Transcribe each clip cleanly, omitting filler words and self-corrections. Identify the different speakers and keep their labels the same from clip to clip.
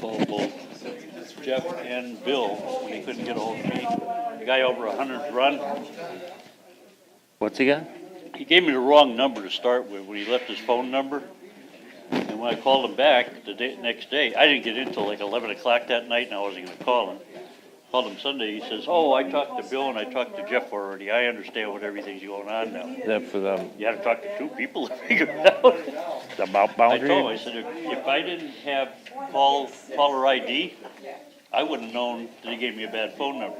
Speaker 1: both Jeff and Bill, when they couldn't get a hold of me. The guy over 100th run,
Speaker 2: What's he got?
Speaker 1: he gave me the wrong number to start with when he left his phone number. And when I called him back the next day, I didn't get in until like 11 o'clock that night, and I wasn't going to call him. Called him Sunday. He says, "Oh, I talked to Bill and I talked to Jeff already. I understand what everything's going on now."
Speaker 2: That for the
Speaker 1: You had to talk to two people to figure it out.
Speaker 2: about
Speaker 1: I
Speaker 2: boundary?
Speaker 1: told him, I said, if I didn't have caller ID, I wouldn't have known that he gave me a bad phone number.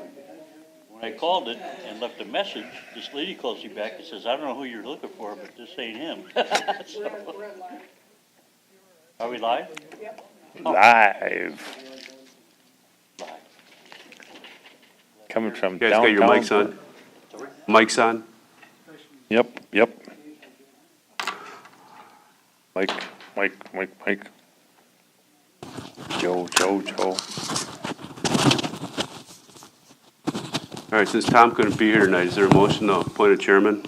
Speaker 1: When I called it and left a message, this lady calls me back and says, "I don't know who you're looking for, but this ain't him." So, are we live?
Speaker 2: Live. Coming from
Speaker 3: You guys
Speaker 2: downtown.
Speaker 3: got your mics on? Mics on?
Speaker 2: Yep. Mike. Joe.
Speaker 3: All right, since Tom couldn't be here tonight, is there a motion to appoint a chairman?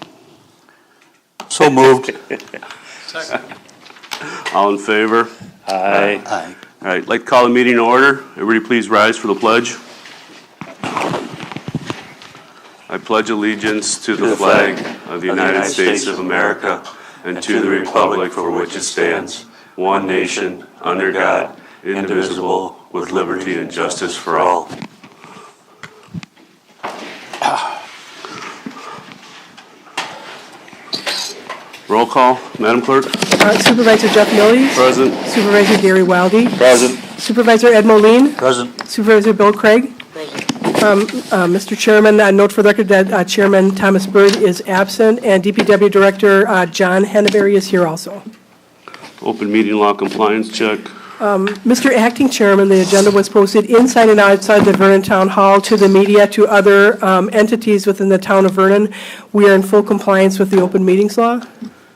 Speaker 4: So moved.
Speaker 3: All in favor?
Speaker 2: Aye.
Speaker 4: Aye.
Speaker 3: All right, I'd like to call the meeting to order. Everybody please rise for the pledge. I pledge allegiance to the flag of the United States of America and to the republic for which it stands, one nation, under God, indivisible, with liberty and justice for all. Roll call, Madam Clerk.
Speaker 5: Supervisor Jeff Millies.
Speaker 3: Present.
Speaker 5: Supervisor Gary Wilde.
Speaker 2: Present.
Speaker 5: Supervisor Ed Moline.
Speaker 4: Present.
Speaker 5: Supervisor Bill Craig. Mr. Chairman, note for the record that Chairman Thomas Bird is absent, and DPW Director John Henneberry is here also.
Speaker 3: Open meeting law compliance check.
Speaker 5: Mr. Acting Chairman, the agenda was posted inside and outside the Vernon Town Hall to the media, to other entities within the town of Vernon. We are in full compliance with the open meetings law.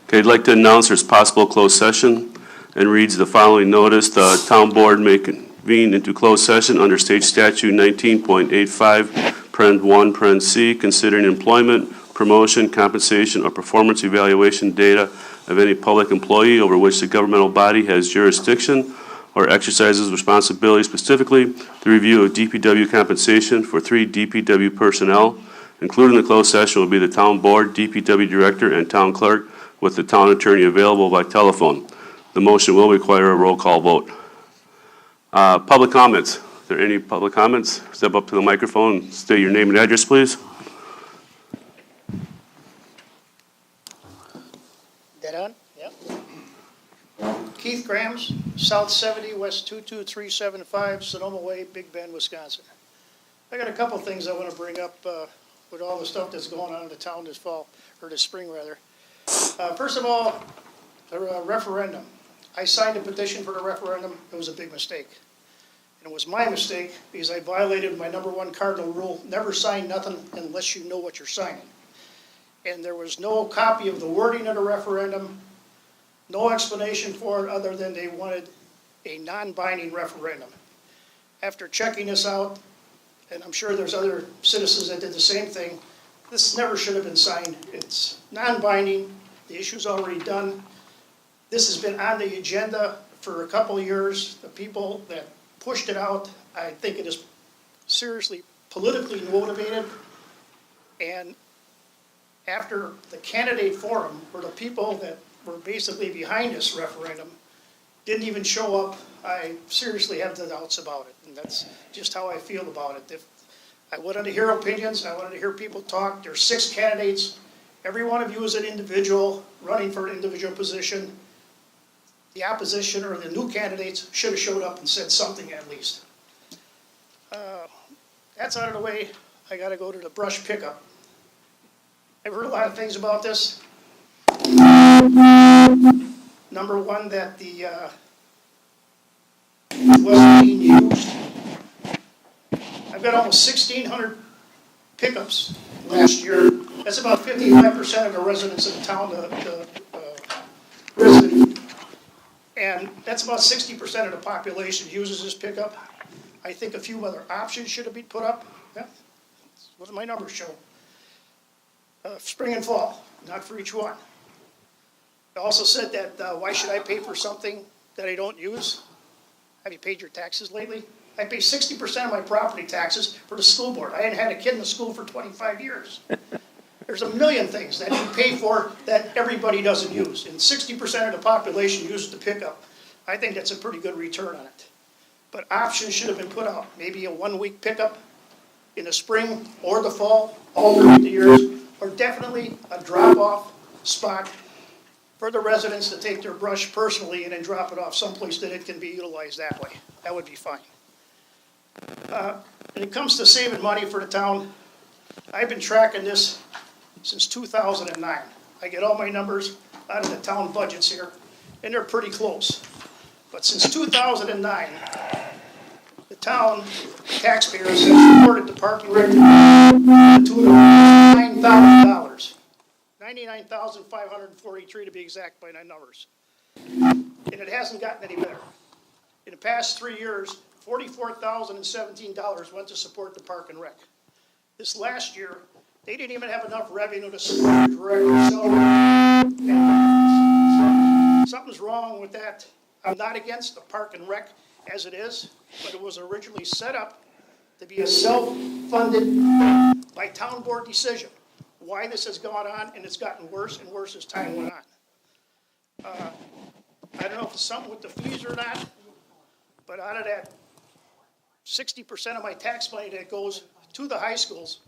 Speaker 3: Okay, I'd like to announce there's possible closed session and reads the following notice. The town board may convene into closed session under state statute 19.85, parent 1, parent C, considering employment, promotion, compensation, or performance evaluation data of any public employee over which the governmental body has jurisdiction or exercises responsibility, specifically the review of DPW compensation for 3 DPW personnel. Including the closed session will be the town board, DPW director, and town clerk, with the town attorney available by telephone. The motion will require a roll call vote. Public comments. Are there any public comments? Step up to the microphone and state your name and address, please.
Speaker 6: Dead on? Yep. Keith Grams, South 70, West 22375, Sonoma Way, Big Bend, Wisconsin. I got a couple things I want to bring up with all the stuff that's going on in the town this fall, or this spring rather. First of all, the referendum. I signed a petition for the referendum. It was a big mistake. And it was my mistake because I violated my #1 cardinal rule: never sign nothing unless you know what you're signing. And there was no copy of the wording of the referendum, no explanation for it other than they wanted a non-binding referendum. After checking this out, and I'm sure there's other citizens that did the same thing, this never should have been signed. It's non-binding. The issue's already done. This has been on the agenda for a couple of years. The people that pushed it out, I think it is seriously politically motivated. And after the candidate forum, where the people that were basically behind this referendum didn't even show up, I seriously have the doubts about it. And that's just how I feel about it. If I wanted to hear opinions, I wanted to hear people talk. There's 6 candidates. Every one of you is an individual running for an individual position. The opposition or the new candidates should have showed up and said something at least. That's out of the way. I got to go to the brush pickup. I've heard a lot of things about this. Number one, that the wasn't being used. I've got almost 1,600 pickups last year. That's about 55% of the residents of the town, resident. And that's about 60% of the population uses this pickup. I think a few other options should have been put up. Yeah, that's what my numbers show. Spring and fall, not for each one. I also said that why should I pay for something that I don't use? have you paid your taxes lately? I pay 60% of my property taxes for the school board. I hadn't had a kid in the school for 25 years. There's a million things that you pay for that everybody doesn't use, and 60% of the population uses the pickup. I think that's a pretty good return on it. But options should have been put out, maybe a 1-week pickup in the spring or the fall, alternate the years, or definitely a drop-off spot for the residents to take their brush personally and then drop it off someplace that it can be utilized that way. That would be fine. When it comes to saving money for the town, I've been tracking this since 2009. I get all my numbers out of the town budgets here, and they're pretty close. But since 2009, the town taxpayers have supported the park and rec to the tune of $99,000. $99,543 to be exact by my numbers. And it hasn't gotten any better. In the past 3 years, $44,017 went to support the park and rec. This last year, they didn't even have enough revenue to support the director's salary. Something's wrong with that. I'm not against the park and rec as it is, but it was originally set up to be a self-funded by town board decision. Why this has gone on, and it's gotten worse and worse as time went on. I don't know if it's something with the fees or not, but out of that 60% of my tax money that goes to the high schools,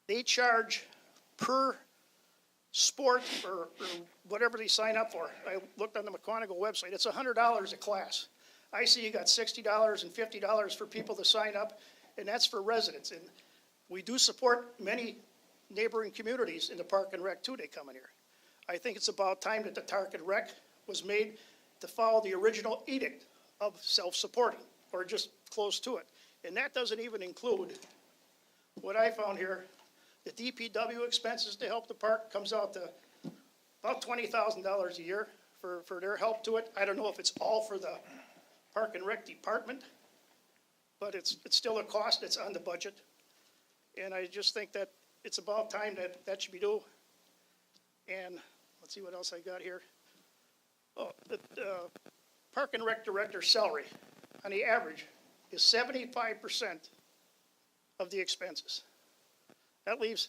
Speaker 6: they charge per sport or whatever they sign up for. I looked on the McConaughey website. It's $100 a class. I see you got $60 and $50 for people to sign up, and that's for residents. And we do support many neighboring communities in the park and rec too. They come in here. I think it's about time that the park and rec was made to follow the original edict of self-supporting, or just close to it. And that doesn't even include what I found here. The DPW expenses to help the park comes out to about $20,000 a year for their help to it. I don't know if it's all for the park and rec department, but it's still a cost that's on the budget. And I just think that it's about time that should be due. And let's see what else I got here. Oh, the park and rec director salary on the average is 75% of the expenses. That leaves,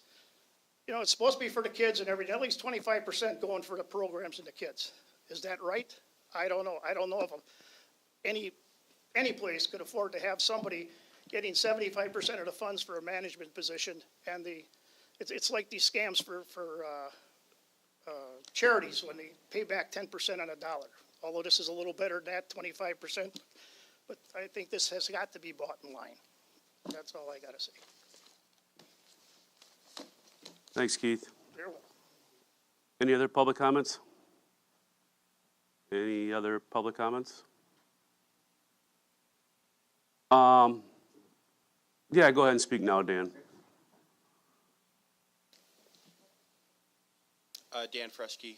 Speaker 6: it's supposed to be for the kids and everything. That leaves 25% going for the programs and the kids. Is that right? I don't know. I don't know if any place could afford to have somebody getting 75% of the funds for a management position, and it's like these scams for charities when they pay back 10% on a dollar. Although this is a little better than that, 25%, but I think this has got to be bought in line. That's all I got to say.
Speaker 3: Thanks, Keith.
Speaker 6: You're welcome.
Speaker 3: Any other public comments? Any other public comments? Yeah, go ahead and speak now, Dan.
Speaker 7: Dan Fresky.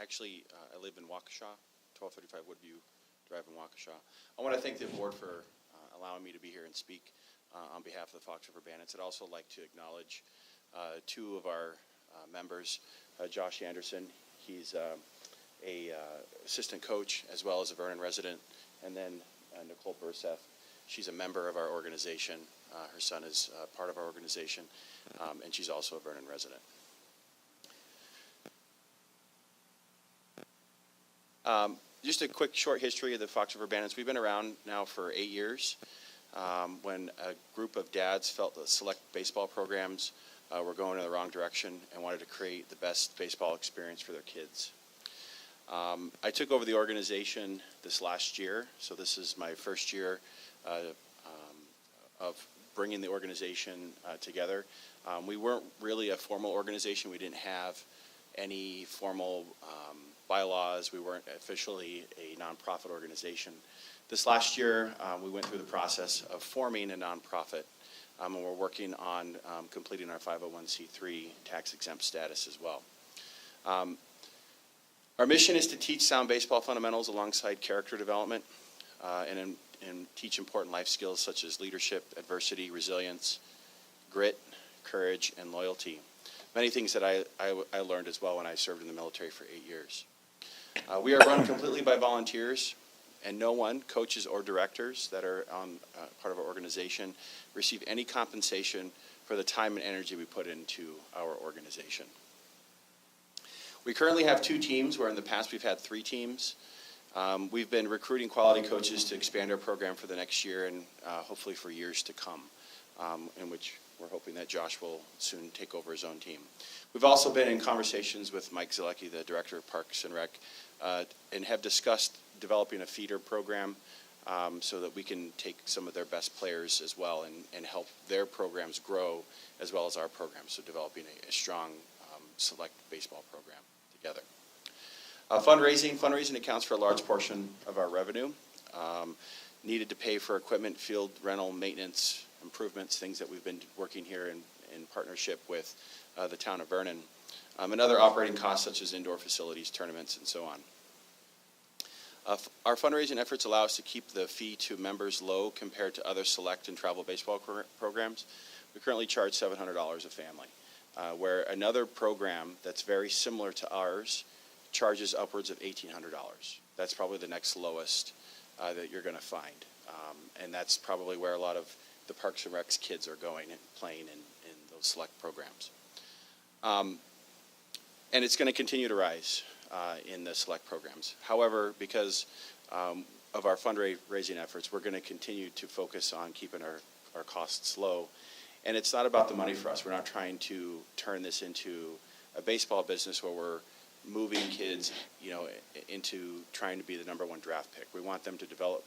Speaker 7: Actually, I live in Waukesha, 1235 Woodview Drive in Waukesha. I want to thank the board for allowing me to be here and speak on behalf of the Fox River Bandits. I'd also like to acknowledge two of our members, Josh Anderson. He's a assistant coach as well as a Vernon resident, and then Nicole Burseth. She's a member of our organization. Her son is part of our organization, and she's also a Vernon resident. Just a quick short history of the Fox River Bandits. We've been around now for 8 years. When a group of dads felt that select baseball programs were going in the wrong direction and wanted to create the best baseball experience for their kids. I took over the organization this last year, so this is my first year of bringing the organization together. We weren't really a formal organization. We didn't have any formal bylaws. We weren't officially a nonprofit organization. This last year, we went through the process of forming a nonprofit, and we're working on completing our 501c3 tax-exempt status as well. Our mission is to teach sound baseball fundamentals alongside character development and teach important life skills such as leadership, adversity, resilience, grit, courage, and loyalty. Many things that I learned as well when I served in the military for 8 years. We are run completely by volunteers. And no one, coaches or directors that are on part of our organization, receive any compensation for the time and energy we put into our organization. We currently have 2 teams, where in the past we've had 3 teams. We've been recruiting quality coaches to expand our program for the next year and hopefully for years to come, in which we're hoping that Josh will soon take over his own team. We've also been in conversations with Mike Zielecki, the Director of Parks and Rec, and have discussed developing a feeder program so that we can take some of their best players as well and help their programs grow as well as our programs, so developing a strong select baseball program together. Fundraising accounts for a large portion of our revenue, needed to pay for equipment, field rental, maintenance, improvements, things that we've been working here in partnership with the town of Vernon, and other operating costs such as indoor facilities, tournaments, and so on. Our fundraising efforts allow us to keep the fee to members low compared to other select and travel baseball programs. We currently charge $700 a family, where another program that's very similar to ours charges upwards of $1,800. That's probably the next lowest that you're going to find, and that's probably where a lot of the Parks and Rec's kids are going and playing in those select programs. And it's going to continue to rise in the select programs. However, because of our fundraising efforts, we're going to continue to focus on keeping our costs low. And it's not about the money for us. We're not trying to turn this into a baseball business where we're moving kids, into trying to be the #1 draft pick. We want them to develop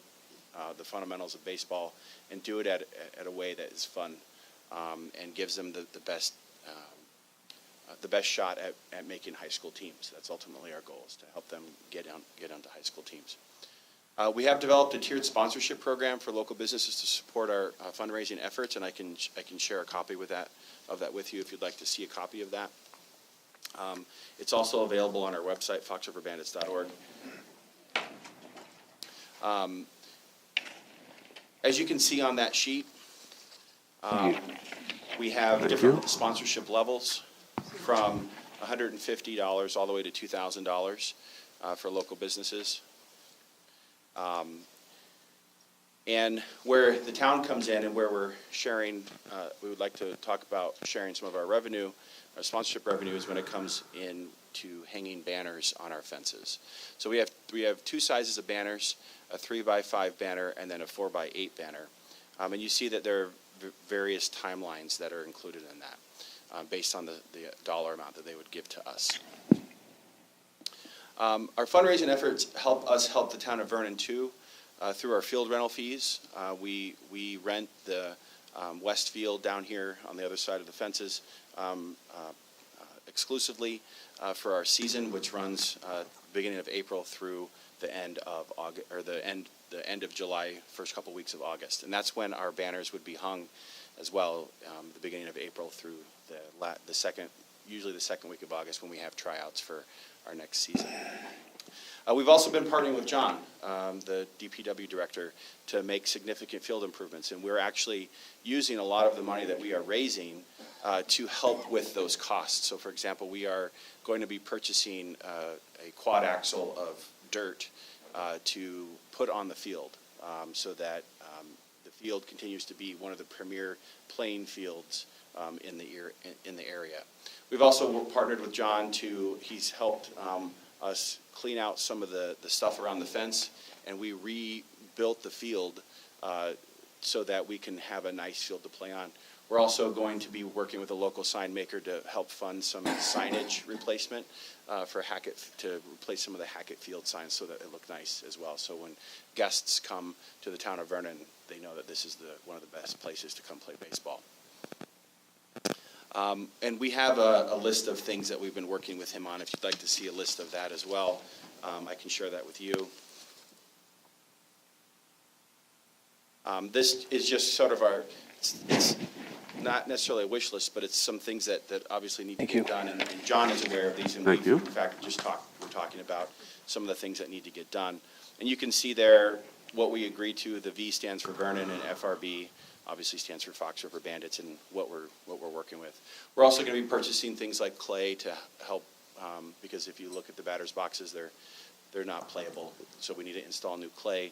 Speaker 7: the fundamentals of baseball and do it at a way that is fun and gives them the best shot at making high school teams. That's ultimately our goal, is to help them get onto high school teams. We have developed a tiered sponsorship program for local businesses to support our fundraising efforts, and I can share a copy of that with you if you'd like to see a copy of that. It's also available on our website, foxriverbandits.org. As you can see on that sheet, we have different sponsorship levels from $150 all the way to $2,000 for local businesses. And where the town comes in and where we're sharing, we would like to talk about sharing some of our revenue. Our sponsorship revenue is when it comes in to hanging banners on our fences. So we have 2 sizes of banners, a 3x5 banner and then a 4x8 banner. And you see that there are various timelines that are included in that based on the dollar amount that they would give to us. Our fundraising efforts help the town of Vernon too through our field rental fees. We rent the west field down here on the other side of the fences exclusively for our season, which runs beginning of April through the end of August, or the end of July, first couple weeks of August, and that's when our banners would be hung as well, the beginning of April through usually the second week of August, when we have tryouts for our next season. We've also been partnering with John, the DPW director, to make significant field improvements, and we're actually using a lot of the money that we are raising to help with those costs. So, for example, we are going to be purchasing a quad axle of dirt to put on the field so that the field continues to be one of the premier playing fields in the area. We've also partnered with John he's helped us clean out some of the stuff around the fence, and we rebuilt the field so that we can have a nice field to play on. We're also going to be working with a local sign maker to help fund some signage replacement for Hackett, to replace some of the Hackett Field signs so that it look nice as well. So when guests come to the town of Vernon, they know that this is one of the best places to come play baseball. And we have a list of things that we've been working with him on. If you'd like to see a list of that as well, I can share that with you. This is just sort of it's not necessarily a wish list, but it's some things that obviously need to get done. And John is aware of these, and we're talking about some of the things that need to get done. And you can see there what we agreed to. The V stands for Vernon, and FRB obviously stands for Fox River Bandits, and what we're working with. We're also going to be purchasing things like clay to help, because if you look at the batters boxes, they're they're not playable. So we need to install new clay.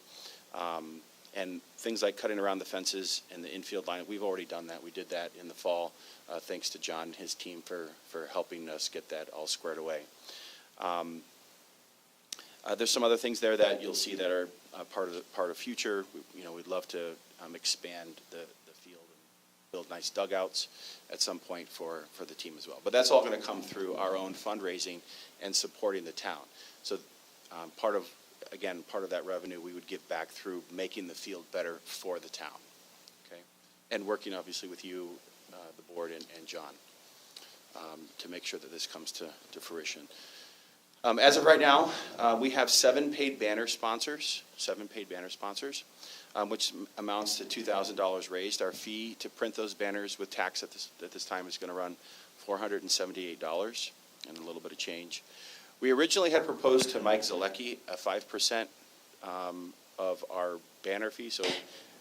Speaker 7: And things like cutting around the fences and the infield line, we've already done that. We did that in the fall, thanks to John and his team for helping us get that all squared away. There's some other things there that you'll see that are part of future. We'd love to expand the field and build nice dugouts at some point for the team as well. But that's all going to come through our own fundraising and supporting the town. So part of that revenue we would give back through making the field better for the town, okay? And working obviously with you, the board, and John to make sure that this comes to fruition. As of right now, we have 7 paid banner sponsors, which amounts to $2,000 raised. Our fee to print those banners with tax at this time is going to run $478 and a little bit of change. We originally had proposed to Mike Zalecki a 5% of our banner fee. So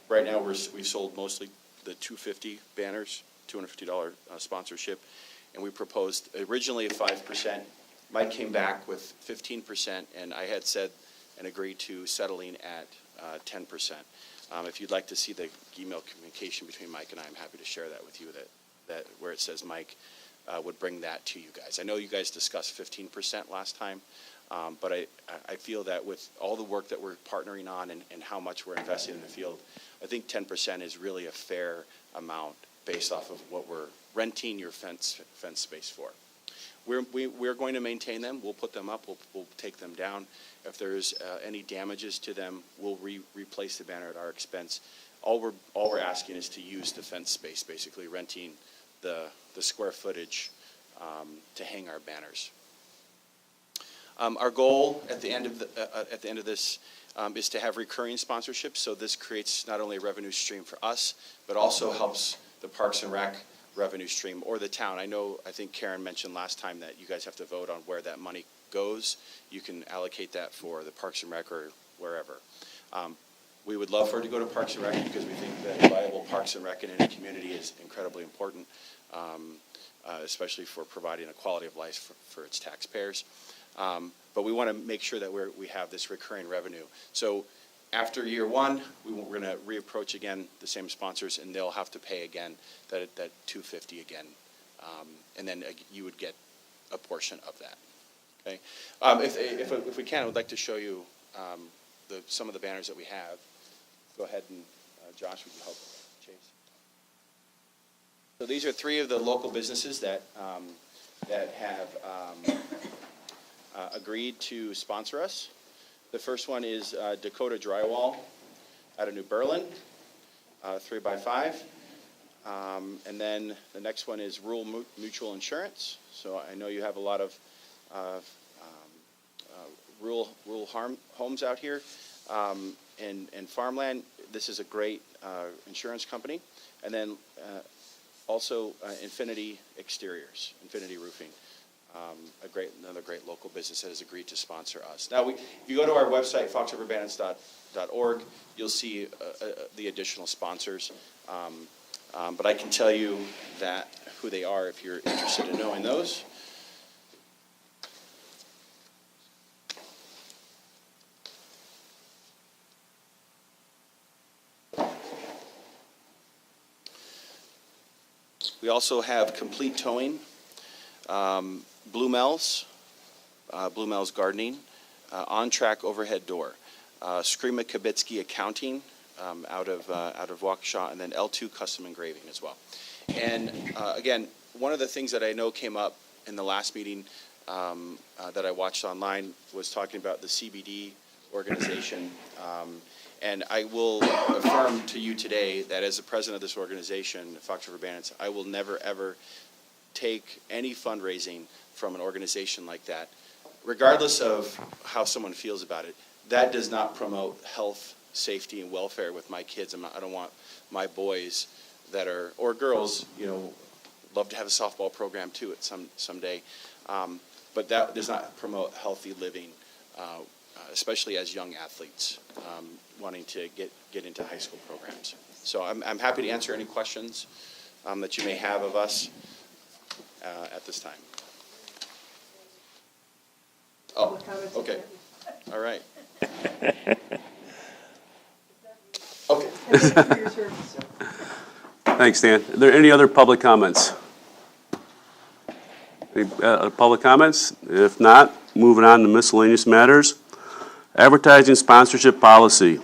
Speaker 7: right now we've sold mostly the $250 banners, $250 sponsorship, and we proposed originally a 5%. Mike came back with 15%, and I had said and agreed to settling at 10%. If you'd like to see the email communication between Mike and I, I'm happy to share that with you, that where it says Mike would bring that to you guys. I know you guys discussed 15% last time, but I feel that with all the work that we're partnering on and how much we're investing in the field, I think 10% is really a fair amount based off of what we're renting your fence space for. We're going to maintain them. We'll put them up. We'll take them down. If there's any damages to them, we'll replace the banner at our expense. All we're asking is to use the fence space, basically renting the square footage to hang our banners. Our goal at the end of this is to have recurring sponsorships. So this creates not only a revenue stream for us, but also helps the Parks and Rec revenue stream or the town. I think Karen mentioned last time that you guys have to vote on where that money goes. You can allocate that for the Parks and Rec or wherever. We would love for it to go to Parks and Rec because we think that viable Parks and Rec in any community is incredibly important, especially for providing a quality of life for its taxpayers. But we want to make sure that we have this recurring revenue. So after year one, we're going to reapproach again the same sponsors, and they'll have to pay again that $250 again, and then you would get a portion of that. Okay. If we can, I would like to show you some of the banners that we have. Go ahead and Josh, would you help Chase? So these are 3 of the local businesses that have agreed to sponsor us. The first one is Dakota Drywall out of New Berlin, 3x5. And then the next one is Rural Mutual Insurance. So I know you have a lot of rural homes out here and farmland. This is a great insurance company. And then also Infinity Exteriors, Infinity Roofing. Another great local business that has agreed to sponsor us. Now, if you go to our website, foxriverbandits.org, you'll see the additional sponsors. But I can tell you who they are if you're interested in knowing those. We also have Complete Towing, Blue Mel's Gardening, On Track Overhead Door, Skrima Kabitsky Accounting out of Waukesha, and then L2 Custom Engraving as well. And again, one of the things that I know came up in the last meeting that I watched online was talking about the CBD organization. And I will affirm to you today that as the president of this organization, Fox River Bandits, I will never, ever take any fundraising from an organization like that, regardless of how someone feels about it. That does not promote health, safety, and welfare with my kids. I don't want my boys or girls, love to have a softball program too at someday. But that does not promote healthy living, especially as young athletes wanting to get into high school programs. So I'm happy to answer any questions that you may have of us at this time. Oh, okay. All right. Okay.
Speaker 3: Thanks, Dan. Are there any other public comments? Any public comments? If not, moving on to miscellaneous matters. Advertising sponsorship policy.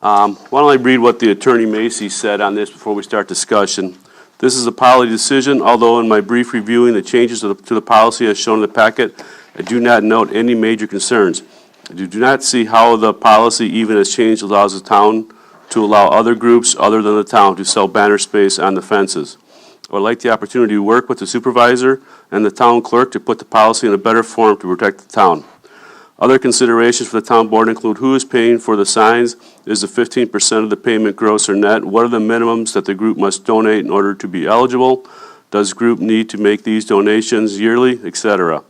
Speaker 3: Why don't I read what the Attorney Macy said on this before we start discussion. This is a policy decision, although in my brief reviewing the changes to the policy as shown in the packet, I do not note any major concerns. I do not see how the policy, even as changed, allows the town to allow other groups other than the town to sell banner space on the fences. I would like the opportunity to work with the supervisor and the town clerk to put the policy in a better form to protect the town. Other considerations for the town board include who is paying for the signs, is the 15% of the payment gross or net, what are the minimums that the group must donate in order to be eligible, does group need to make these donations yearly, etc.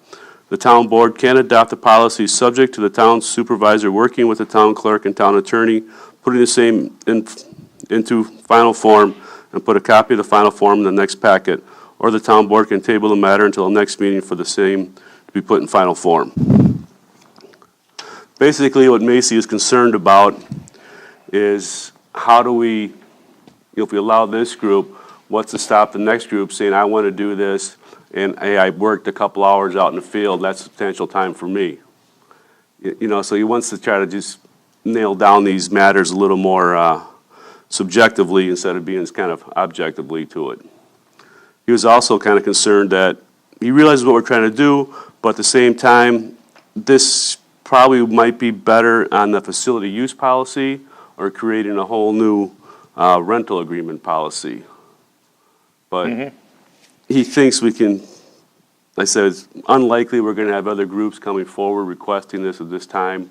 Speaker 3: The town board can adopt the policy subject to the town supervisor working with the town clerk and town attorney, putting the same into final form, and put a copy of the final form in the next packet, or the town board can table the matter until the next meeting for the same to be put in final form. Basically, what Macy is concerned about is how do we, if we allow this group, what's to stop the next group saying, I want to do this, and hey, I worked a couple hours out in the field, that's substantial time for me. So he wants to try to just nail down these matters a little more subjectively instead of being kind of objectively to it. He was also kind of concerned that he realizes what we're trying to do, but at the same time, this probably might be better on the facility use policy or creating a whole new rental agreement policy. But he thinks we can, I said, it's unlikely we're going to have other groups coming forward requesting this at this time,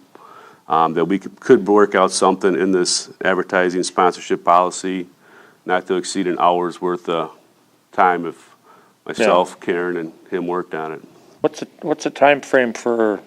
Speaker 3: that we could work out something in this advertising sponsorship policy, not to exceed an hour's worth of time if myself, Karen, and him worked on it.
Speaker 4: What's the time frame for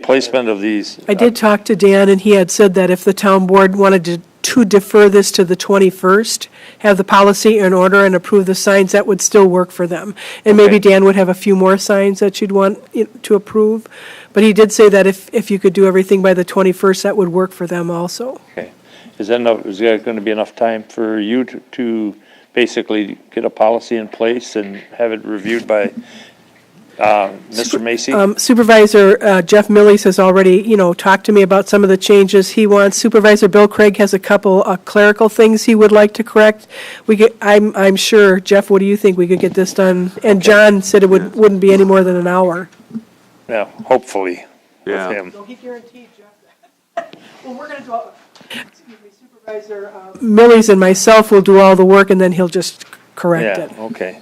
Speaker 4: placement of these?
Speaker 5: I did talk to Dan, and he had said that if the town board wanted to defer this to the 21st, have the policy in order and approve the signs, that would still work for them. And maybe Dan would have a few more signs that you'd want to approve. But he did say that if you could do everything by the 21st, that would work for them also.
Speaker 4: Okay. Is there going to be enough time for you to basically get a policy in place and have it reviewed by Mr. Macy?
Speaker 5: Supervisor Jeff Millies has already, talked to me about some of the changes he wants. Supervisor Bill Craig has a couple clerical things he would like to correct. I'm sure, Jeff, what do you think? We could get this done? And John said it wouldn't be any more than an hour.
Speaker 4: Yeah, hopefully.
Speaker 3: Yeah.
Speaker 4: With him.
Speaker 5: No, he guaranteed, Jeff. Well, we're going to do, Supervisor Millies and myself will do all the work, and then he'll just correct it.
Speaker 4: Yeah, okay.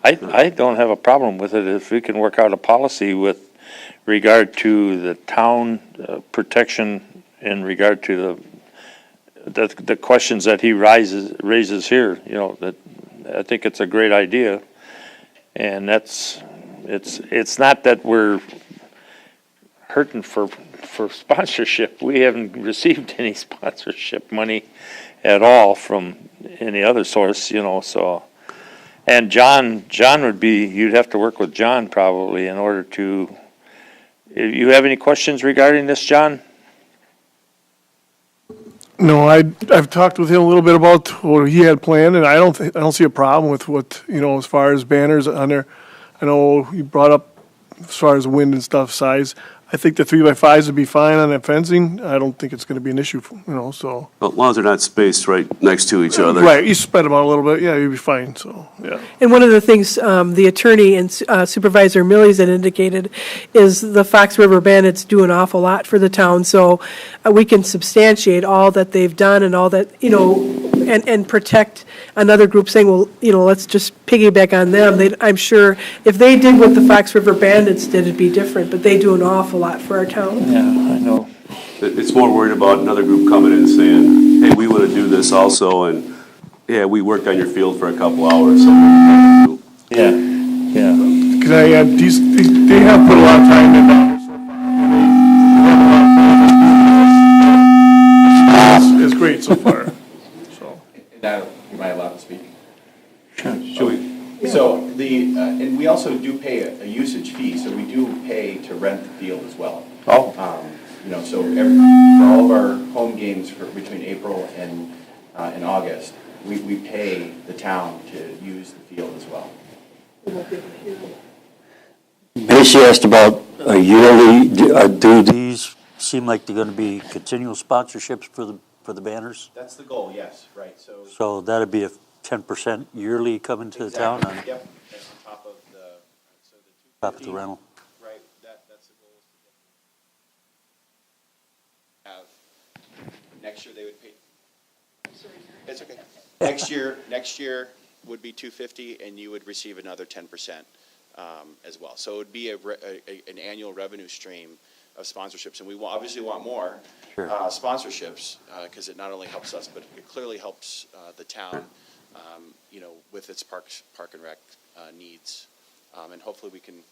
Speaker 4: I don't have a problem with it if we can work out a policy with regard to the town protection in regard to the questions that he raises here, that I think it's a great idea. And it's not that we're hurting for sponsorship. We haven't received any sponsorship money at all from any other source, so. And John would be, you'd have to work with John probably in order to, if you have any questions regarding this, John?
Speaker 8: No, I've talked with him a little bit about what he had planned, and I don't see a problem with what, as far as banners on there. I know he brought up as far as wind and stuff size. I think the 3x5s would be fine on that fencing. I don't think it's going to be an issue, so.
Speaker 3: Well, as long as they're not spaced right next to each other.
Speaker 8: Right, you spread them out a little bit, yeah, you'd be fine, so, yeah.
Speaker 5: And one of the things the attorney and Supervisor Millies had indicated is the Fox River Bandits do an awful lot for the town, so we can substantiate all that they've done and all that, and protect another group saying, well, let's just piggyback on them. I'm sure if they did what the Fox River Bandits did, it'd be different, but they do an awful lot for our town.
Speaker 4: Yeah, I know.
Speaker 3: It's more worried about another group coming in and saying, hey, we want to do this also, and yeah, we worked on your field for a couple hours, so.
Speaker 4: Yeah.
Speaker 8: Because they have put a lot of time in down there so far. It's great so far, so.
Speaker 7: Now, am I allowed to speak?
Speaker 3: Should we?
Speaker 7: So and we also do pay a usage fee, so we do pay to rent the field as well.
Speaker 4: Oh,
Speaker 9: So for all of our home games between April and August, we pay the town to use the field as well.
Speaker 1: Macy asked about a yearly, do these seem like they're gonna be continual sponsorships for the banners?
Speaker 9: That's the goal, yes, right, so.
Speaker 1: So that'd be a 10% yearly coming to the town
Speaker 9: Exactly.
Speaker 1: on
Speaker 9: Yep, that's on top of the, so the
Speaker 1: top of the
Speaker 9: 250.
Speaker 1: rental?
Speaker 9: Right, that's the goal, is to have, next year they would pay. It's okay. Next year would be 250, and you would receive another 10%, as well. So it would be an annual revenue stream of sponsorships, and we obviously want more
Speaker 1: Sure.
Speaker 9: sponsorships, because it not only helps us, but it clearly helps the town, with its park and rec needs. And hopefully we can,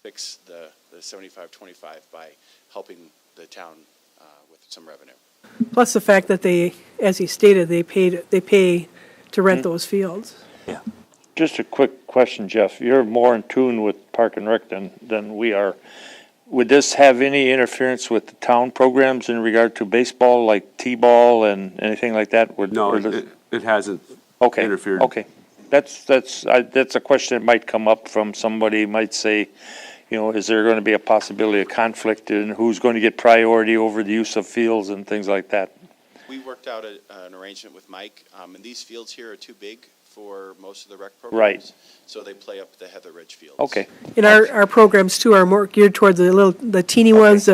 Speaker 9: fix the 75-25 by helping the town with some revenue.
Speaker 5: Plus the fact that they, as he stated, they pay to rent those fields.
Speaker 1: Yeah.
Speaker 4: Just a quick question, Jeff. You're more in tune with Park and Rec than we are. Would this have any interference with the town programs in regard to baseball, like T-ball and anything like that?
Speaker 3: No, it hasn't
Speaker 4: Okay,
Speaker 3: interfered.
Speaker 4: okay. That's a question that might come up from somebody, might say, is there going to be a possibility of conflict and who's going to get priority over the use of fields and things like that?
Speaker 7: We worked out an arrangement with Mike, and these fields here are too big for most of the rec
Speaker 4: Right.
Speaker 7: programs. So they play up the Heather Ridge fields.
Speaker 4: Okay,
Speaker 5: And our programs too are more geared towards the teeny ones,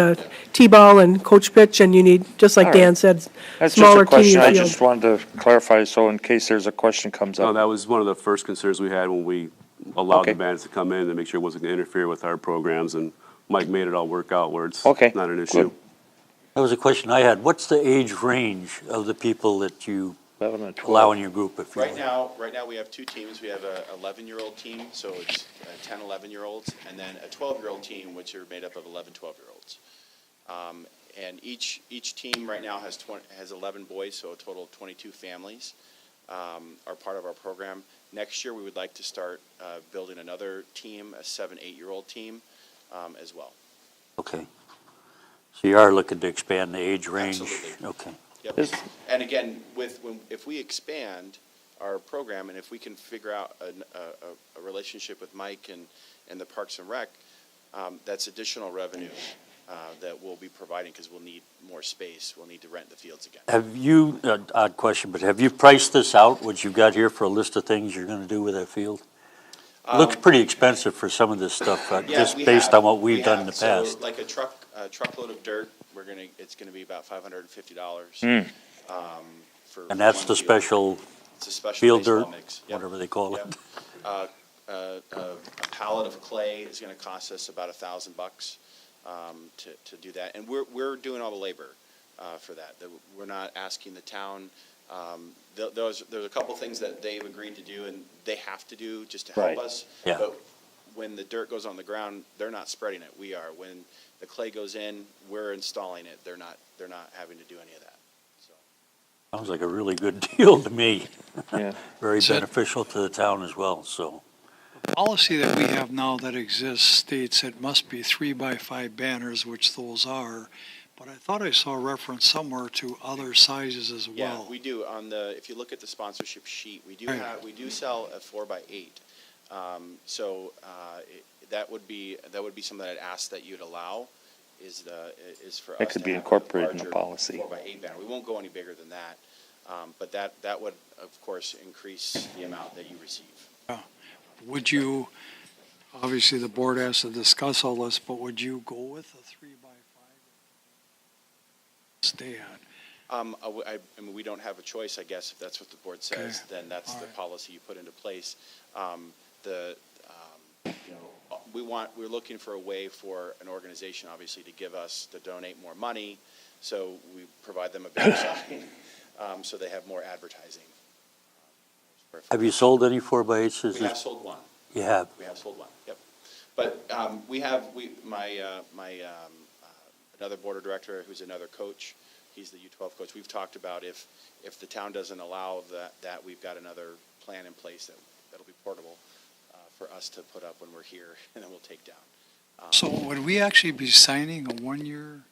Speaker 5: T-ball and coach pitch, and you need, just like
Speaker 4: All right.
Speaker 5: Dan said,
Speaker 4: that's just
Speaker 5: smaller,
Speaker 4: a question.
Speaker 5: teenier
Speaker 4: I
Speaker 5: fields.
Speaker 4: just wanted to clarify, so in case there's a question comes
Speaker 3: No,
Speaker 4: up.
Speaker 3: that was one of the first concerns we had when we allowed
Speaker 4: Okay.
Speaker 3: the bands to come in, to make sure it wasn't going to interfere with our programs, and Mike made it all work out where it's
Speaker 4: Okay,
Speaker 3: not an issue.
Speaker 4: good.
Speaker 1: That was a question I had. What's the age range of the people that you
Speaker 4: 11 and 12.
Speaker 1: allow in your group? If you
Speaker 7: Right now we have two teams. We have a 11-year-old team, so it's 10, 11-year-olds, and then a 12-year-old team, which are made up of 11, 12-year-olds. And each team right now has 11 boys, so a total of 22 families are part of our program. Next year, we would like to start building another team, a 7, 8-year-old team, as well.
Speaker 1: Okay. So you are looking to expand the age range?
Speaker 7: Absolutely.
Speaker 1: Okay.
Speaker 7: Yep.
Speaker 4: Is-
Speaker 7: And again, if we expand our program, and if we can figure out a relationship with Mike and the Parks and Rec, that's additional revenue that we'll be providing, because we'll need more space. We'll need to rent the fields again.
Speaker 1: Have you, odd question, but have you priced this out, what you've got here, for a list of things you're gonna do with that field? It looks pretty expensive for some of this stuff,
Speaker 7: Yeah,
Speaker 1: just
Speaker 7: we
Speaker 1: based
Speaker 7: have.
Speaker 1: on what we've
Speaker 7: We
Speaker 1: done in
Speaker 7: have.
Speaker 1: the past.
Speaker 7: So like a truckload of dirt, it's gonna be about $550. For
Speaker 1: And that's
Speaker 7: one
Speaker 1: the
Speaker 7: field.
Speaker 1: special
Speaker 7: It's a special
Speaker 1: field
Speaker 7: baseball
Speaker 1: dirt,
Speaker 7: mix. Yep.
Speaker 1: whatever they call it.
Speaker 7: Yep. A pallet of clay is gonna cost us about $1,000 to do that, and we're doing all the labor for that. We're not asking the town. There's a couple things that they've agreed to do, and they have to do just to help
Speaker 4: Right.
Speaker 7: us.
Speaker 1: Yeah.
Speaker 7: But when the dirt goes on the ground, they're not spreading it. We are. When the clay goes in, we're installing it. They're not having to do any of that. So.
Speaker 1: Sounds like a really good deal to me.
Speaker 4: Yeah.
Speaker 1: Very
Speaker 10: So-
Speaker 1: beneficial to the town as well, so.
Speaker 10: Policy that we have now that exists states it must be 3x5 banners, which those are, but I thought I saw a reference somewhere to other sizes as
Speaker 7: Yeah,
Speaker 10: well.
Speaker 7: we do. If you look at the sponsorship sheet, we
Speaker 10: Right.
Speaker 7: do sell a 4x8. That would be something that I'd ask that you'd allow, is for us
Speaker 4: That could
Speaker 7: to
Speaker 4: be
Speaker 7: have a
Speaker 4: incorporated in the
Speaker 7: larger
Speaker 4: policy.
Speaker 7: 4x8 banner. We won't go any bigger than that, but that would, of course, increase the amount that you receive.
Speaker 10: Would you, obviously the board has to discuss all this, but would you go with a 3x5? Stay at?
Speaker 7: I mean, we don't have a choice, I guess, if that's what the board says,
Speaker 10: Okay.
Speaker 7: then that's
Speaker 10: All
Speaker 7: the
Speaker 10: right.
Speaker 7: policy you put into place. We're looking for a way for an organization, obviously, to donate more money, so we provide them a bigger sign, so they have more advertising.
Speaker 1: Have you sold any 4x8s?
Speaker 7: We have sold one.
Speaker 1: You have?
Speaker 7: We have sold one, yep. But another board director who's another coach, he's the U12 coach, we've talked about if the town doesn't allow that we've got another plan in place that'll be portable for us to put up when we're here, and then we'll take down.
Speaker 10: So would we actually be signing a 1-year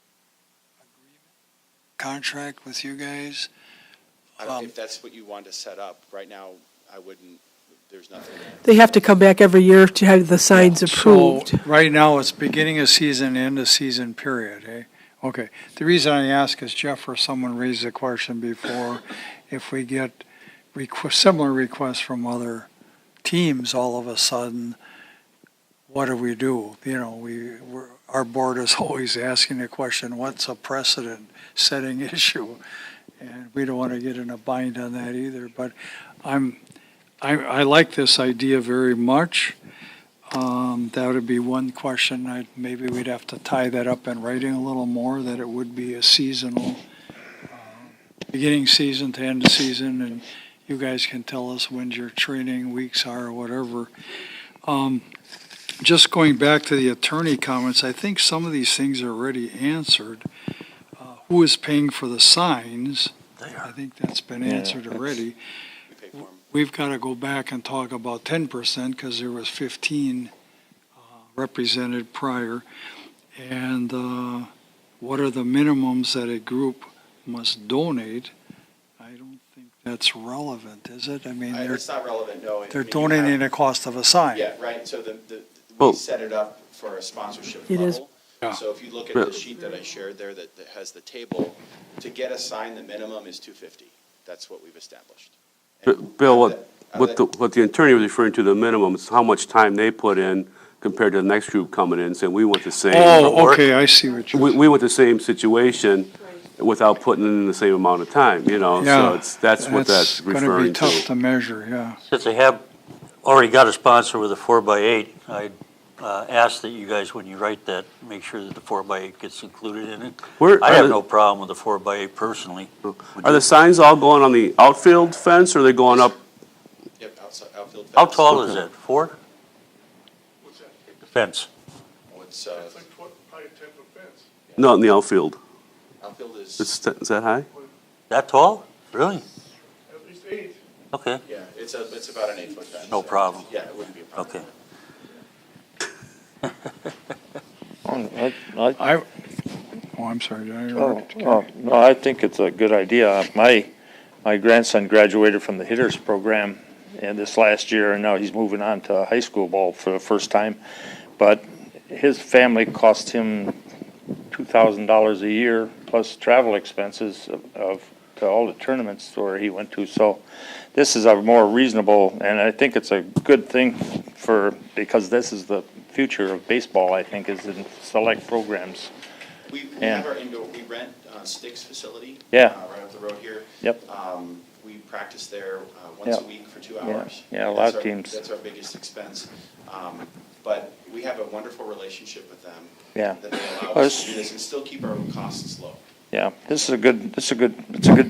Speaker 10: contract with you guys?
Speaker 7: If that's what you want to set up, right now, I wouldn't, there's nothing.
Speaker 5: They have to come back every year to have the signs approved.
Speaker 10: So, right now, it's beginning of season, end of season period, eh? Okay. The reason I ask is Jeff or someone raised a question before, if we get similar requests from other teams all of a sudden, what do we do? You know, our board is always asking the question, what's a precedent-setting issue? And we don't want to get in a bind on that either, but I like this idea very much. That would be one question. Maybe we'd have to tie that up in writing a little more, that it would be a seasonal, beginning season to end of season, and you guys can tell us when your training weeks are or whatever. Just going back to the attorney comments, I think some of these things are already answered. Who is paying for the signs? I think that's been answered already.
Speaker 7: We pay for them.
Speaker 10: We've got to go back and talk about 10% because there was 15 represented prior. And what are the minimums that a group must donate? I don't think that's relevant, is it? I mean,
Speaker 7: It's not relevant, no.
Speaker 10: they're donating the cost of a sign.
Speaker 7: Yeah, right, so
Speaker 3: Well-
Speaker 7: we set it up for a sponsorship
Speaker 5: It is.
Speaker 7: level.
Speaker 10: Yeah.
Speaker 7: So if you look at the sheet that I shared there that has the table, to get a sign, the minimum is $250. That's what we've established. And
Speaker 3: Bill,
Speaker 7: out of that-
Speaker 3: what the attorney was referring to, the minimum, is how much time they put in compared to the next group coming in, saying we want the same.
Speaker 10: Oh, okay, I see what you're.
Speaker 3: We want the same situation without putting in the same amount of time, you know,
Speaker 10: Yeah,
Speaker 3: so that's what that's
Speaker 10: gonna be
Speaker 3: referring
Speaker 10: tough
Speaker 3: to.
Speaker 10: to measure, yeah.
Speaker 1: Since they have already got a sponsor with a 4x8, I'd ask that you guys, when you write that, make sure that the 4x8 gets included in it.
Speaker 3: Where,
Speaker 1: I have no problem with the 4x8 personally.
Speaker 3: are the signs all going on the outfield fence, or are they going up?
Speaker 7: Yep, outside, outfield fence.
Speaker 1: How tall is that, 4? The fence.
Speaker 7: Oh, it's,
Speaker 8: probably 10-foot fence.
Speaker 3: No, in the outfield.
Speaker 7: outfield is,
Speaker 3: Is that high?
Speaker 1: That tall? Really?
Speaker 8: At least 8.
Speaker 1: Okay,
Speaker 7: yeah, it's about an 8-foot fence.
Speaker 1: no problem.
Speaker 7: Yeah, it wouldn't be a problem.
Speaker 1: Okay.
Speaker 10: I'm sorry, did I
Speaker 4: Oh,
Speaker 10: interrupt?
Speaker 4: no, I think it's a good idea. My grandson graduated from the hitters program and this last year, and now he's moving on to high school ball for the first time. But his family cost him $2,000 a year plus travel expenses to all the tournaments where he went to. So this is a more reasonable, and I think it's a good thing because this is the future of baseball, I think, is in select programs.
Speaker 7: We
Speaker 4: Yeah.
Speaker 7: have our indoor, we rent Sticks facility.
Speaker 4: Yeah.
Speaker 7: Right up the road here.
Speaker 4: Yep.
Speaker 7: We practice there once a
Speaker 4: Yep.
Speaker 7: week for 2
Speaker 4: Yeah.
Speaker 7: hours.
Speaker 4: Yeah, a lot
Speaker 7: That's
Speaker 4: of
Speaker 7: our-
Speaker 4: teams.
Speaker 7: That's our biggest expense. But we have a wonderful relationship with them.
Speaker 4: Yeah.
Speaker 7: That they allow
Speaker 4: Well,
Speaker 7: us to do this and still keep our costs low.
Speaker 4: Yeah, it's a good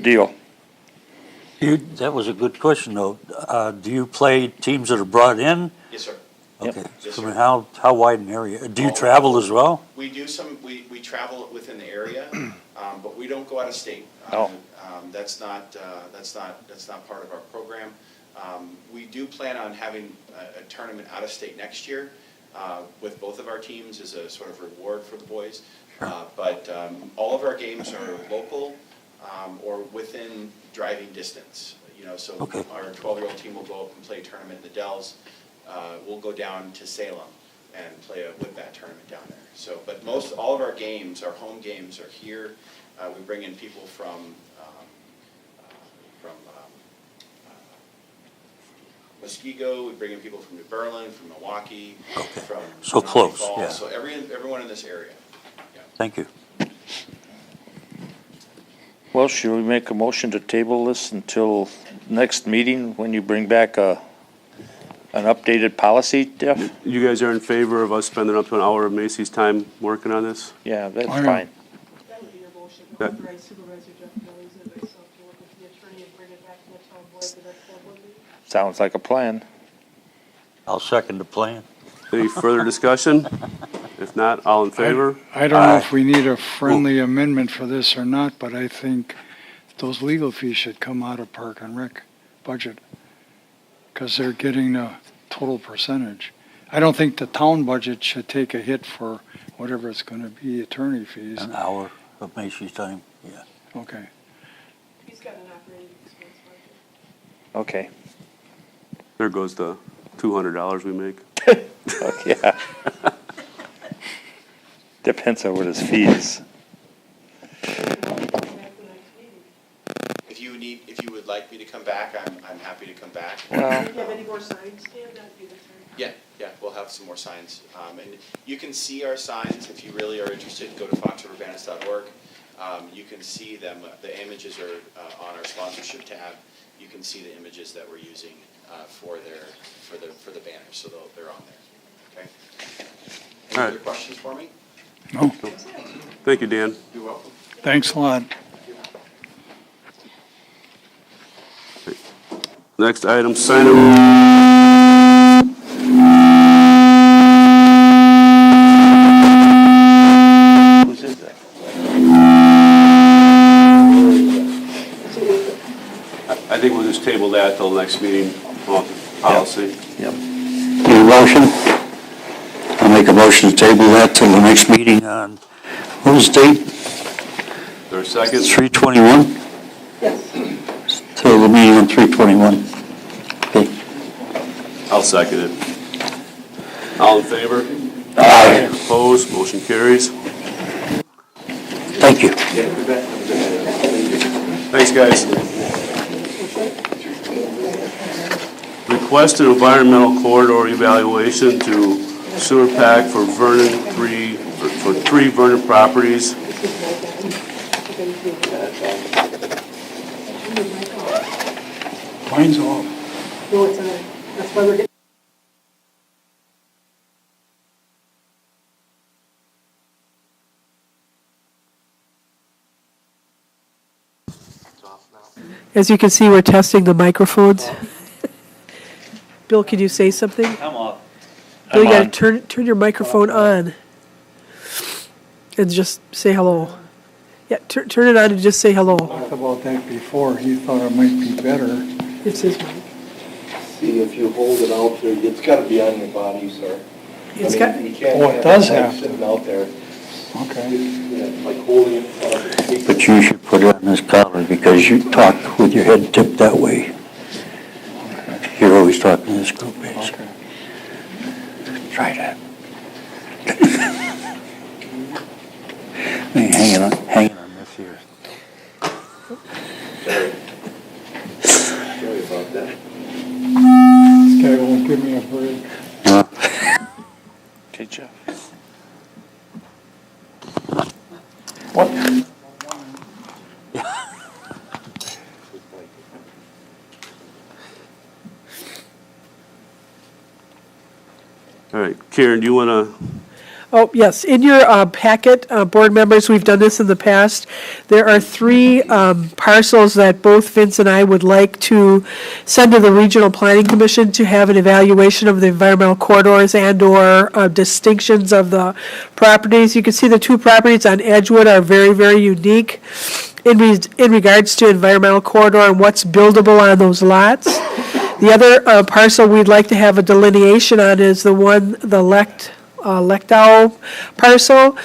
Speaker 4: deal.
Speaker 1: That was a good question, though. Do you play teams that are brought in?
Speaker 7: Yes, sir.
Speaker 1: Okay,
Speaker 7: Yes,
Speaker 1: so I mean,
Speaker 7: sir.
Speaker 1: how wide an area? Do you travel as well?
Speaker 7: We do we travel within the area, but we don't go out of state.
Speaker 4: Oh.
Speaker 7: That's not part of our program. We do plan on having a tournament out of state next year with both of our teams as a sort of reward for the boys. But all of our games are local or within driving distance. You know, so
Speaker 1: Okay.
Speaker 7: our 12-year-old team will go up and play a tournament in the Dells. We'll go down to Salem and play a whip-bat tournament down there. So, but all of our games, our home games, are here. We bring in people from Muskego. We bring in people from New Berlin, from Milwaukee,
Speaker 1: Okay.
Speaker 7: from
Speaker 1: So
Speaker 7: Menominee
Speaker 1: close,
Speaker 7: Falls.
Speaker 1: yeah.
Speaker 7: So everyone in this area. Yeah.
Speaker 1: Thank you.
Speaker 4: Well, should we make a motion to table this until next meeting when you bring back an updated policy, Jeff?
Speaker 3: You guys are in favor of us spending up to an hour of Macy's time working on this?
Speaker 4: Yeah, that's
Speaker 10: Oh, yeah.
Speaker 4: fine.
Speaker 5: That would be your motion,
Speaker 3: That-
Speaker 5: authorize Supervisor Jeff Millies and myself to work with the attorney and bring it back to the town board for that full board meeting.
Speaker 4: Sounds like a plan.
Speaker 1: I'll second the plan.
Speaker 3: Any further discussion? If not, all in favor?
Speaker 10: I don't know if we need a friendly amendment for this or not, but I think those legal fees should come out of Park and Rec budget, because they're getting a total percentage. I don't think the town budget should take a hit for whatever it's gonna be, attorney fees.
Speaker 1: An hour of Macy's time, yeah.
Speaker 10: Okay.
Speaker 5: He's got an operating expense budget.
Speaker 4: Okay.
Speaker 3: There goes the $200 we make.
Speaker 4: Yeah. Depends on what his fee is.
Speaker 7: If you would like me to come back, I'm happy to come back.
Speaker 5: Do you have any more signs, Dan? That'd be the time.
Speaker 7: Yeah, we'll have some more signs. And you can see our signs if you really are interested. Go to foxriverbanners.org. You can see them. The images are on our sponsorship tab. You can see the images that we're using for the banners, so they're on there. Okay. Any
Speaker 3: All
Speaker 7: other
Speaker 3: right.
Speaker 7: questions for me?
Speaker 10: No,
Speaker 3: Thank you, Dan.
Speaker 7: You're welcome.
Speaker 10: thanks a lot.
Speaker 3: Next item, sign of.
Speaker 4: Whose is that?
Speaker 3: I think we'll just table that till the next meeting on policy.
Speaker 2: Yep. Need a motion? I'll make a motion to table that till the next meeting on, what was the date?
Speaker 3: There a second?
Speaker 2: 3/21?
Speaker 5: Yes.
Speaker 2: Till the meeting on 3/21. Okay.
Speaker 3: I'll second it. All in favor?
Speaker 2: Aye.
Speaker 3: Opposed? Motion carries.
Speaker 2: Thank you.
Speaker 3: Thanks, guys. Requested environmental corridor evaluation to sewer pack for three Vernon properties.
Speaker 10: Mine's off.
Speaker 5: No, it's not. That's why we're getting. As you can see, we're testing the microphones. Bill, can you say something?
Speaker 1: I'm off.
Speaker 5: Bill, you
Speaker 4: I'm
Speaker 5: gotta
Speaker 4: on.
Speaker 5: turn your microphone on. And just say hello. Yeah, turn it on and just say hello.
Speaker 10: Talked about that before. He thought it might be better.
Speaker 5: It's his mic.
Speaker 11: See, if you hold it out there, it's gotta be on your body, sir.
Speaker 5: It's
Speaker 11: I
Speaker 5: got,
Speaker 11: mean, you can't
Speaker 10: Oh, it
Speaker 11: have
Speaker 10: does
Speaker 11: it like
Speaker 10: have to.
Speaker 11: sitting out there.
Speaker 10: Okay.
Speaker 11: Yeah, like holding it.
Speaker 2: But you should put it on this collar because you talk with your head tipped that way. You're always talking to this group, Base.
Speaker 10: Okay.
Speaker 2: Try that. Hey, hanging on this here.
Speaker 11: Sorry about that.
Speaker 10: This guy won't give me a break.
Speaker 4: Okay, Jeff.
Speaker 10: What?
Speaker 3: All right, Karen, do you want to,
Speaker 5: oh, yes, in your packet, board members, we've done this in the past. There are three parcels that both Vince and I would like to send to the Regional Planning Commission to have an evaluation of the environmental corridors and/or distinctions of the properties. You can see the two properties on Edgewood are very, very unique in regards to environmental corridor and what's buildable on those lots. The other parcel we'd like to have a delineation on is the one, the Lectow parcel.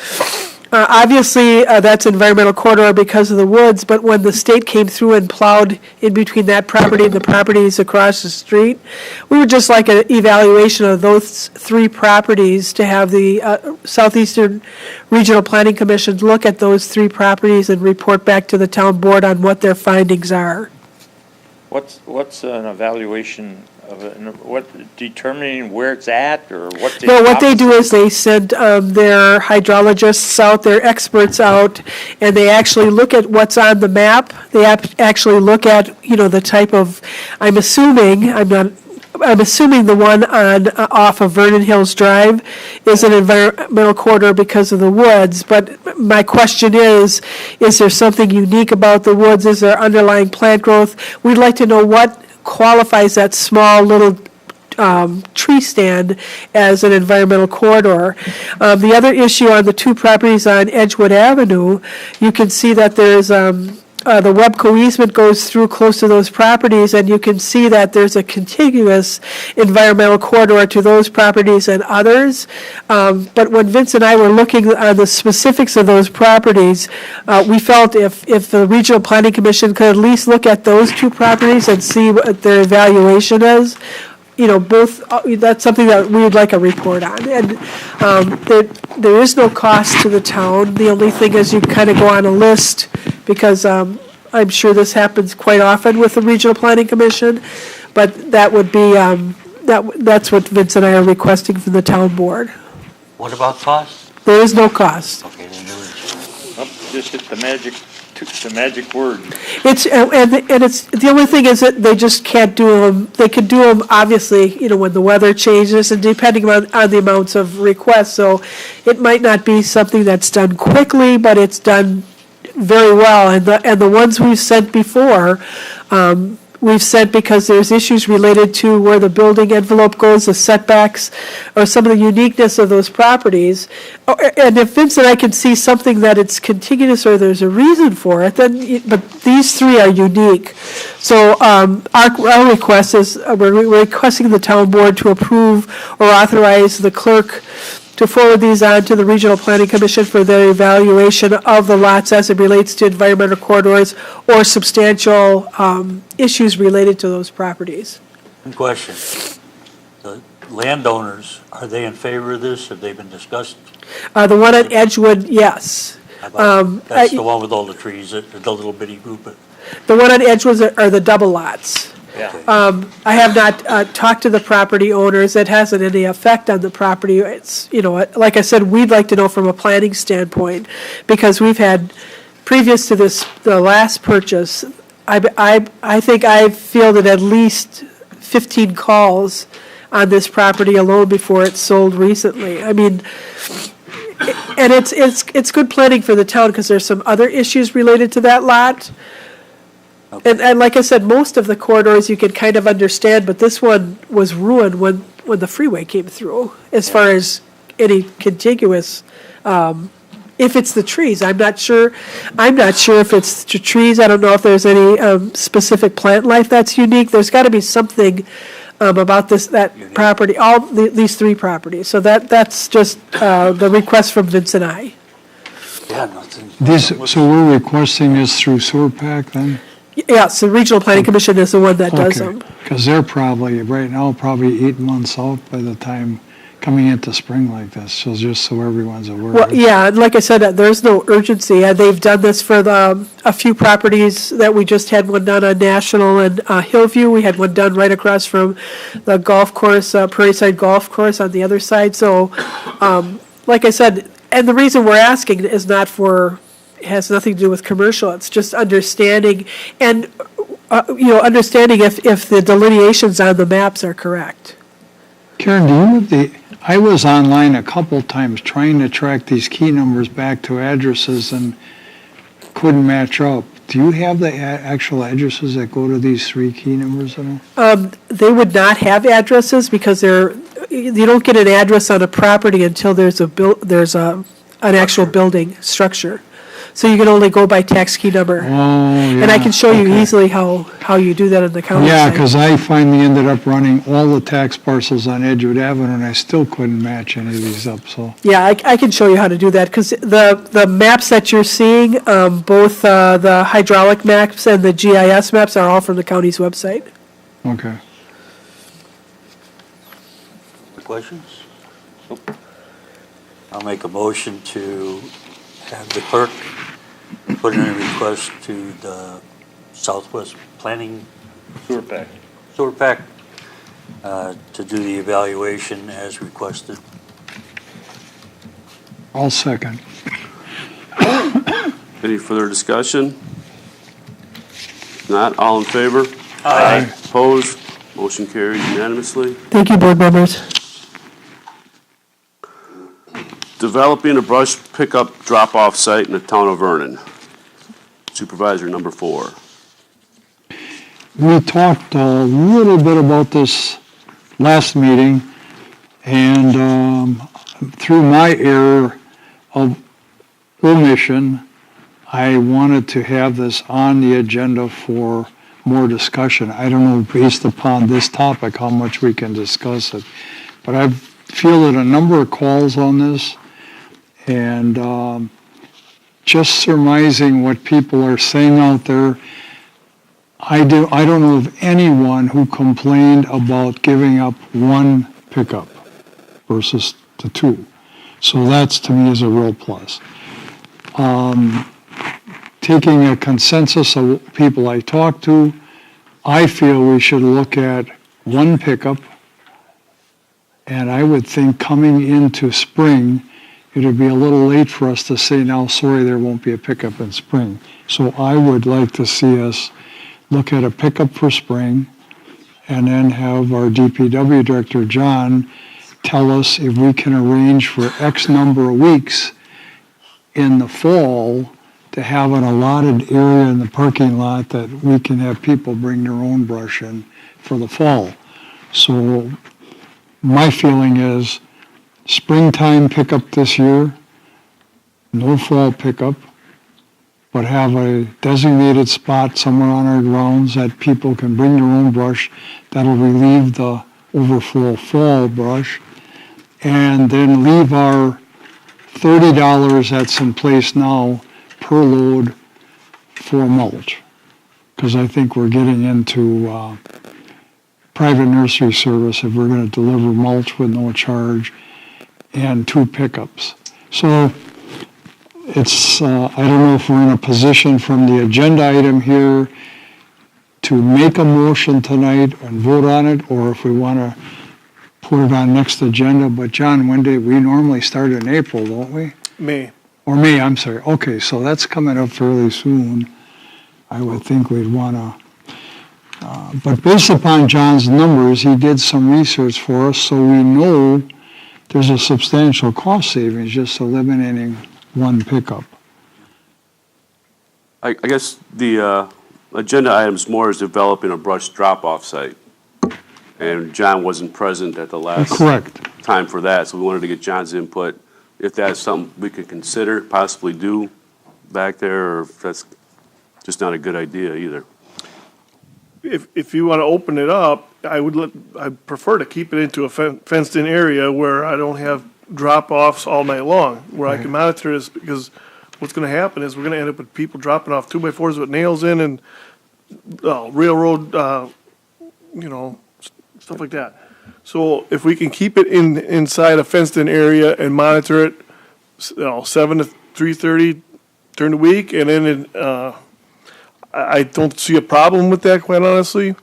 Speaker 5: Obviously, that's environmental corridor because of the woods, but when the state came through and plowed in between that property and the properties across the street, we would just like an evaluation of those three properties to have the Southeastern Regional Planning Commission look at those three properties and report back to the town board on what their findings are.
Speaker 4: What's an evaluation of it, and what, determining where it's at, or what the?
Speaker 5: No, what they do is they send their hydrologists out, their experts out, and they actually look at what's on the map. They actually look at, the type of, I'm assuming the one on, off of Vernon Hills Drive is an environmental corridor because of the woods, but my question is there something unique about the woods? Is there underlying plant growth? We'd like to know what qualifies that small little tree stand as an environmental corridor. The other issue on the two properties on Edgewood Avenue, you can see that there's the Webco easement goes through close to those properties, and you can see that there's a contiguous environmental corridor to those properties and others. But when Vince and I were looking at the specifics of those properties, we felt if the Regional Planning Commission could at least look at those two properties and see what their evaluation is, both, that's something that we would like a report on. And there is no cost to the town. The only thing is you kind of go on a list, because I'm sure this happens quite often with the Regional Planning Commission, but that would be, that's what Vince and I are requesting from the town board.
Speaker 2: What about cost?
Speaker 5: There is no cost.
Speaker 2: Okay, then there is.
Speaker 4: Just hit the magic word.
Speaker 5: It's, and it's, the only thing is that they just can't do them, they could do them, obviously, when the weather changes and depending on the amounts of requests. So it might not be something that's done quickly, but it's done very well. And the ones we've sent before, we've sent because there's issues related to where the building envelope goes, the setbacks, or some of the uniqueness of those properties. And if Vince and I can see something that it's contiguous or there's a reason for it, then, but these three are unique. So our request is, we're requesting the town board to approve or authorize the clerk to forward these on to the Regional Planning Commission for their evaluation of the lots as it relates to environmental corridors or substantial issues related to those properties.
Speaker 2: One question. The landowners, are they in favor of this? Have they been discussed?
Speaker 5: The one at Edgewood, yes.
Speaker 2: How about- That's the one with all the trees, the little bitty group.
Speaker 5: The one at Edgewood are the double lots.
Speaker 2: Yeah.
Speaker 5: I have not talked to the property owners. It hasn't any effect on the property. It's, like I said, we'd like to know from a planning standpoint, because we've had, previous to this, the last purchase, I think I fielded at least 15 calls on this property alone before it sold recently. I mean, and it's good planning for the town, because there's some other issues related to that lot. And like I said, most of the corridors you can kind of understand, but this one was ruined when the freeway came through, as far as any contiguous, if it's the trees. I'm not sure if it's the trees. I don't know if there's any specific plant life that's unique. There's got to be something about that property, these three properties. So that's just the request from Vince and I.
Speaker 2: Yeah, nothing.
Speaker 10: So we're requesting this through Sewer Pack then?
Speaker 5: Yes, the Regional Planning Commission is the one that does them.
Speaker 10: Because they're probably, right now, probably 8 months out by the time coming into spring like this, so just so everyone's aware.
Speaker 5: Well, yeah, and like I said, there's no urgency. They've done this for a few properties that we just had one done on National and Hillview. We had one done right across from the golf course, Prairie Side Golf Course on the other side. So, like I said, and the reason we're asking is not for, it has nothing to do with commercial. It's just understanding and, understanding if the delineations on the maps are correct.
Speaker 10: Karen, do you have I was online a couple times trying to track these key numbers back to addresses and couldn't match up. Do you have the actual addresses that go to these three key numbers at all?
Speaker 5: They would not have addresses because you don't get an address on a property until there's an actual building structure. So you can only go by tax key number.
Speaker 10: Oh, yeah.
Speaker 5: And I can show you easily how you do that in the county
Speaker 10: Yeah,
Speaker 5: site.
Speaker 10: because I finally ended up running all the tax parcels on Edgewood Avenue, and I still couldn't match any of these up, so.
Speaker 5: Yeah, I can show you how to do that, because the maps that you're seeing, both the hydraulic maps and the GIS maps are all from the county's website.
Speaker 10: Okay.
Speaker 2: Questions? I'll make a motion to have the clerk put in a request to the Southwest Planning
Speaker 4: Sewer Pack.
Speaker 2: to do the evaluation as requested.
Speaker 10: I'll second.
Speaker 3: Any further discussion? Not, all in favor?
Speaker 10: Aye.
Speaker 3: Opposed? Motion carries unanimously.
Speaker 5: Thank you, board members.
Speaker 3: Developing a brush pickup drop-off site in the town of Vernon. Supervisor number 4.
Speaker 10: We talked a little bit about this last meeting, and through my error of omission, I wanted to have this on the agenda for more discussion. I don't know, based upon this topic, how much we can discuss it. But I've fielded a number of calls on this, and just surmising what people are saying out there, I don't know of anyone who complained about giving up one pickup versus the two. So that's, to me, is a real plus. Taking a consensus of people I talked to, I feel we should look at one pickup, and I would think coming into spring, it'd be a little late for us to say, now, sorry, there won't be a pickup in spring. So I would like to see us look at a pickup for spring, and then have our DPW director, John, tell us if we can arrange for X number of weeks in the fall to have an allotted area in the parking lot that we can have people bring their own brush in for the fall. So my feeling is springtime pickup this year, no fall pickup, but have a designated spot somewhere on our grounds that people can bring their own brush. That'll relieve the overflow fall brush. And then leave our $30 that's in place now per load for mulch. Because I think we're getting into private nursery service if we're going to deliver mulch with no charge and 2 pickups. So it's, I don't know if we're in a position from the agenda item here to make a motion tonight and vote on it, or if we want to put it on next agenda. But John, when did we normally start in April, don't we?
Speaker 8: May.
Speaker 10: Or May, I'm sorry. Okay, so that's coming up fairly soon. I would think we'd want to, but based upon John's numbers, he did some research for us, so we know there's a substantial cost savings just eliminating one pickup.
Speaker 3: I guess the agenda items more is developing a brush drop-off site. And John wasn't present at the last
Speaker 10: Correct.
Speaker 3: time for that, so we wanted to get John's input. If that's something we could consider, possibly do back there, or if that's just not a good idea either.
Speaker 8: If you want to open it up, I'd prefer to keep it into a fenced-in area where I don't have drop-offs all night long, where I can monitor this, because what's going to happen is we're going to end up with people dropping off 2x4s with nails in and railroad, stuff like that. So if we can keep it inside a fenced-in area and monitor it, 7 to 3:30 during the week, and then I don't see a problem with that, quite honestly,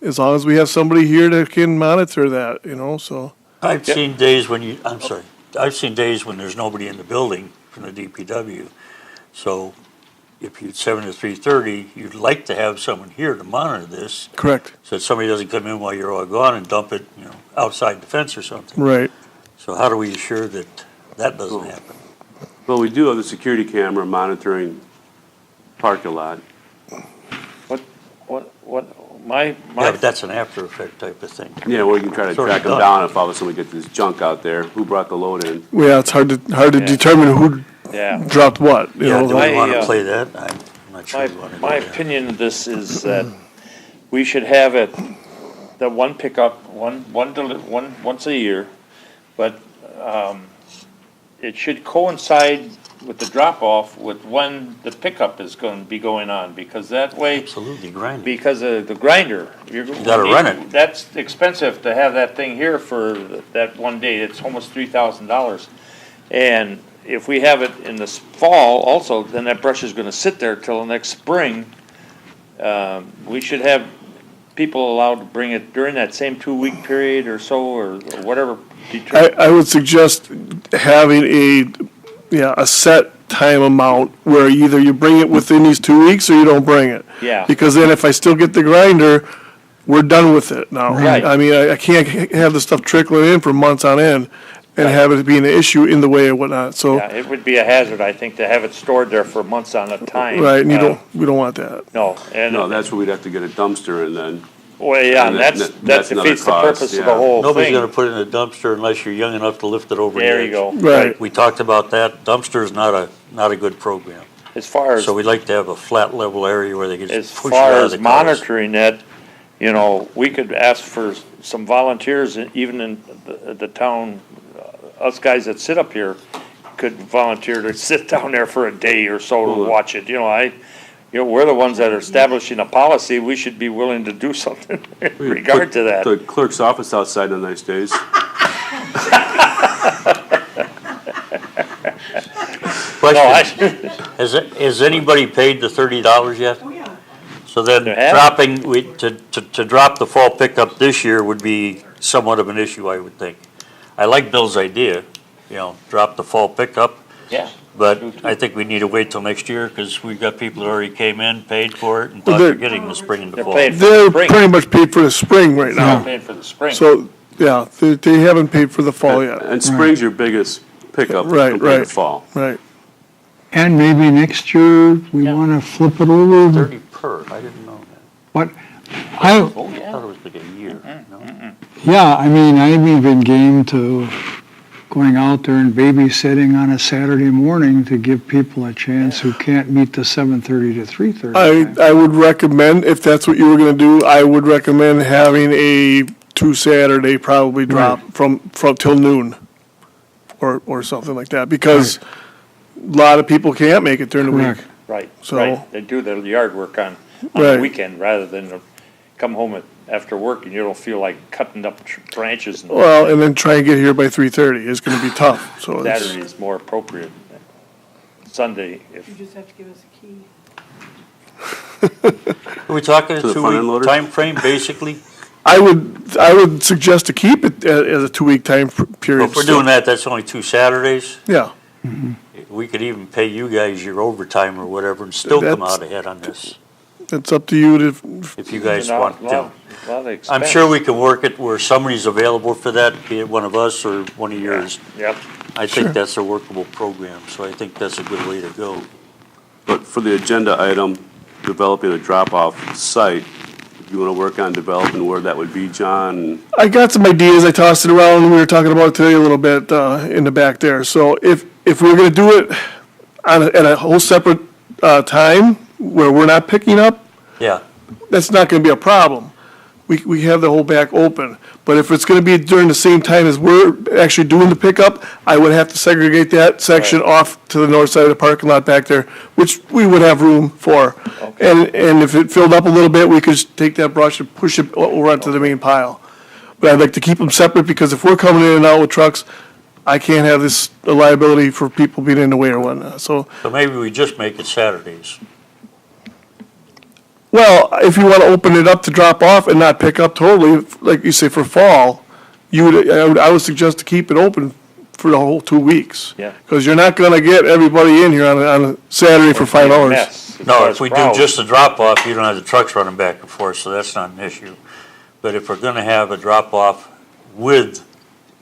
Speaker 8: as long as we have somebody here that can monitor that, so.
Speaker 2: I've seen days when I've seen days when there's nobody in the building from the DPW. So if you 7 to 3:30, you'd like to have someone here to monitor this,
Speaker 8: Correct.
Speaker 2: so that somebody doesn't come in while you're all gone and dump it, outside the fence or something.
Speaker 8: Right.
Speaker 2: So how do we assure that that doesn't happen?
Speaker 3: Well, we do have the security camera monitoring parking lot.
Speaker 4: My,
Speaker 2: Yeah, but that's an after effect type of thing.
Speaker 3: Yeah, we can try to
Speaker 2: Sort of
Speaker 3: track them
Speaker 2: done.
Speaker 3: down if all of a sudden we get this junk out there. Who brought the load in?
Speaker 8: Yeah, it's hard to determine who
Speaker 4: yeah.
Speaker 8: dropped what,
Speaker 2: Yeah, do we want to
Speaker 4: My,
Speaker 2: play that? I'm not sure we want to do
Speaker 4: My
Speaker 2: that.
Speaker 4: opinion of this is that we should have it, the one pickup, once a year, but, it should coincide with the drop-off with when the pickup is going to be going on, because that way,
Speaker 2: Absolutely grinding.
Speaker 4: because of the grinder. You
Speaker 2: gotta run it.
Speaker 4: That's expensive to have that thing here for that one day. It's almost $3,000. And if we have it in the fall also, then that brush is gonna sit there till the next spring. We should have people allowed to bring it during that same 2-week period or so, or whatever.
Speaker 8: I would suggest having a set time amount where either you bring it within these 2 weeks or you don't bring it.
Speaker 4: Yeah.
Speaker 8: Because then if I still get the grinder, we're done with it now.
Speaker 4: Right.
Speaker 8: I mean, I can't have the stuff trickling in for months on end and have it be an issue in the way and whatnot, so.
Speaker 4: Yeah, it would be a hazard, I think, to have it stored there for months on a time.
Speaker 8: Right, and we don't want that.
Speaker 4: No, and.
Speaker 3: No, that's where we'd have to get a dumpster and then,
Speaker 4: Well, yeah,
Speaker 3: and
Speaker 4: and
Speaker 3: that-
Speaker 4: that
Speaker 3: that's another
Speaker 4: defeats the
Speaker 3: cost,
Speaker 4: purpose of
Speaker 3: yeah.
Speaker 4: the whole thing.
Speaker 2: Nobody's gonna put it in a dumpster unless you're young enough to lift it over the edge.
Speaker 4: There you go.
Speaker 8: Right.
Speaker 2: We talked about that. Dumpster's not a good program.
Speaker 4: As far as,
Speaker 2: So we'd like to have a flat level area where they can
Speaker 4: as
Speaker 2: push it
Speaker 4: far
Speaker 2: out of
Speaker 4: as
Speaker 2: the cars.
Speaker 4: monitoring it, you know, we could ask for some volunteers, even in the town, us guys that sit up here could volunteer to sit down there for a day or so to watch it, you know, we're the ones that are establishing a policy, we should be willing to do something in regard to that.
Speaker 3: The clerk's office outside on nice days.
Speaker 2: Question, has anybody paid the $30 yet?
Speaker 5: Oh, yeah.
Speaker 2: So then
Speaker 4: They have.
Speaker 2: dropping, to drop the fall pickup this year would be somewhat of an issue, I would think. I like Bill's idea, you know, drop the fall pickup,
Speaker 4: Yeah.
Speaker 2: but I think we need to wait till next year, because we've got people that already came in, paid for it, and
Speaker 8: Well,
Speaker 2: thought they're
Speaker 8: they're-
Speaker 2: getting the spring and the
Speaker 4: They're
Speaker 2: fall.
Speaker 4: paying for
Speaker 8: They're
Speaker 4: the spring.
Speaker 8: pretty much paid for the spring right
Speaker 4: They're
Speaker 8: now.
Speaker 4: paying for the spring.
Speaker 8: So, yeah, they haven't paid for the fall yet.
Speaker 3: And spring's your biggest pickup
Speaker 8: Right,
Speaker 3: compared
Speaker 8: right.
Speaker 3: to fall.
Speaker 8: Right.
Speaker 12: And maybe next year, we
Speaker 4: Yeah.
Speaker 12: want to flip it over.
Speaker 2: 30 per, I didn't know that.
Speaker 12: What, I,
Speaker 2: Oh, I thought it was like a year, no?
Speaker 12: yeah, I mean, I'm even game to going out there and babysitting on a Saturday morning to give people a chance who can't meet the 7:30 to 3:30 time.
Speaker 8: I would recommend, if that's what you were gonna do, I would recommend having a 2 Saturday probably drop from till noon. Or something like that, because a lot of people can't make it during the week.
Speaker 12: Correct.
Speaker 4: Right,
Speaker 8: So-
Speaker 4: right. They do their yard work on the
Speaker 8: Right.
Speaker 4: weekend rather than come home after work and you don't feel like cutting up branches. And
Speaker 8: Well, and then try and get here by 3:30 is gonna be tough, so it's.
Speaker 4: Saturday is more appropriate. Sunday, if,
Speaker 5: You just have to give us a key.
Speaker 2: Are we talking a
Speaker 3: To the front end
Speaker 2: 2-week
Speaker 3: loader?
Speaker 2: time frame, basically?
Speaker 8: I would suggest to keep it as a 2-week time period.
Speaker 2: Well, if we're doing that, that's only 2 Saturdays.
Speaker 8: Yeah,
Speaker 2: We could even pay you guys your overtime or whatever and still come
Speaker 8: That's-
Speaker 2: out ahead on this,
Speaker 8: it's up to you to,
Speaker 2: if you guys
Speaker 4: a
Speaker 2: want
Speaker 4: lot
Speaker 2: to.
Speaker 4: of
Speaker 2: I'm
Speaker 4: expense.
Speaker 2: sure we can work it where somebody's available for that, be it one of us or one of yours.
Speaker 4: Yep.
Speaker 2: I think that's a workable program, so I think that's a good way to go.
Speaker 3: But for the agenda item, developing a drop-off site, you want to work on developing where that would be, John?
Speaker 8: I got some ideas, I tossed it around, and we were talking about it today a little bit, in the back there. So if we were gonna do it at a whole separate, time, where we're not picking up,
Speaker 2: Yeah,
Speaker 8: that's not gonna be a problem. We have the whole back open. But if it's gonna be during the same time as we're actually doing the pickup, I would have to segregate that section off to the north side of the parking lot back there, which we would have room for. And if it filled up a little bit, we could just take that brush and push it over onto the main pile. But I'd like to keep them separate, because if we're coming in and out with trucks, I can't have this liability for people being in the way or whatnot, so.
Speaker 2: so maybe we just make it Saturdays.
Speaker 8: Well, if you want to open it up to drop off and not pick up totally, like you say for fall, I would suggest to keep it open for the whole 2 weeks.
Speaker 4: Yeah.
Speaker 8: Because you're not going to get everybody in here on a Saturday for 5 hours.
Speaker 4: Mess as
Speaker 2: No,
Speaker 4: far
Speaker 2: if
Speaker 4: as
Speaker 2: we do
Speaker 4: crowds.
Speaker 2: just a drop-off, you don't have the trucks running back and forth, so that's not an issue. But if we're gonna have a drop-off with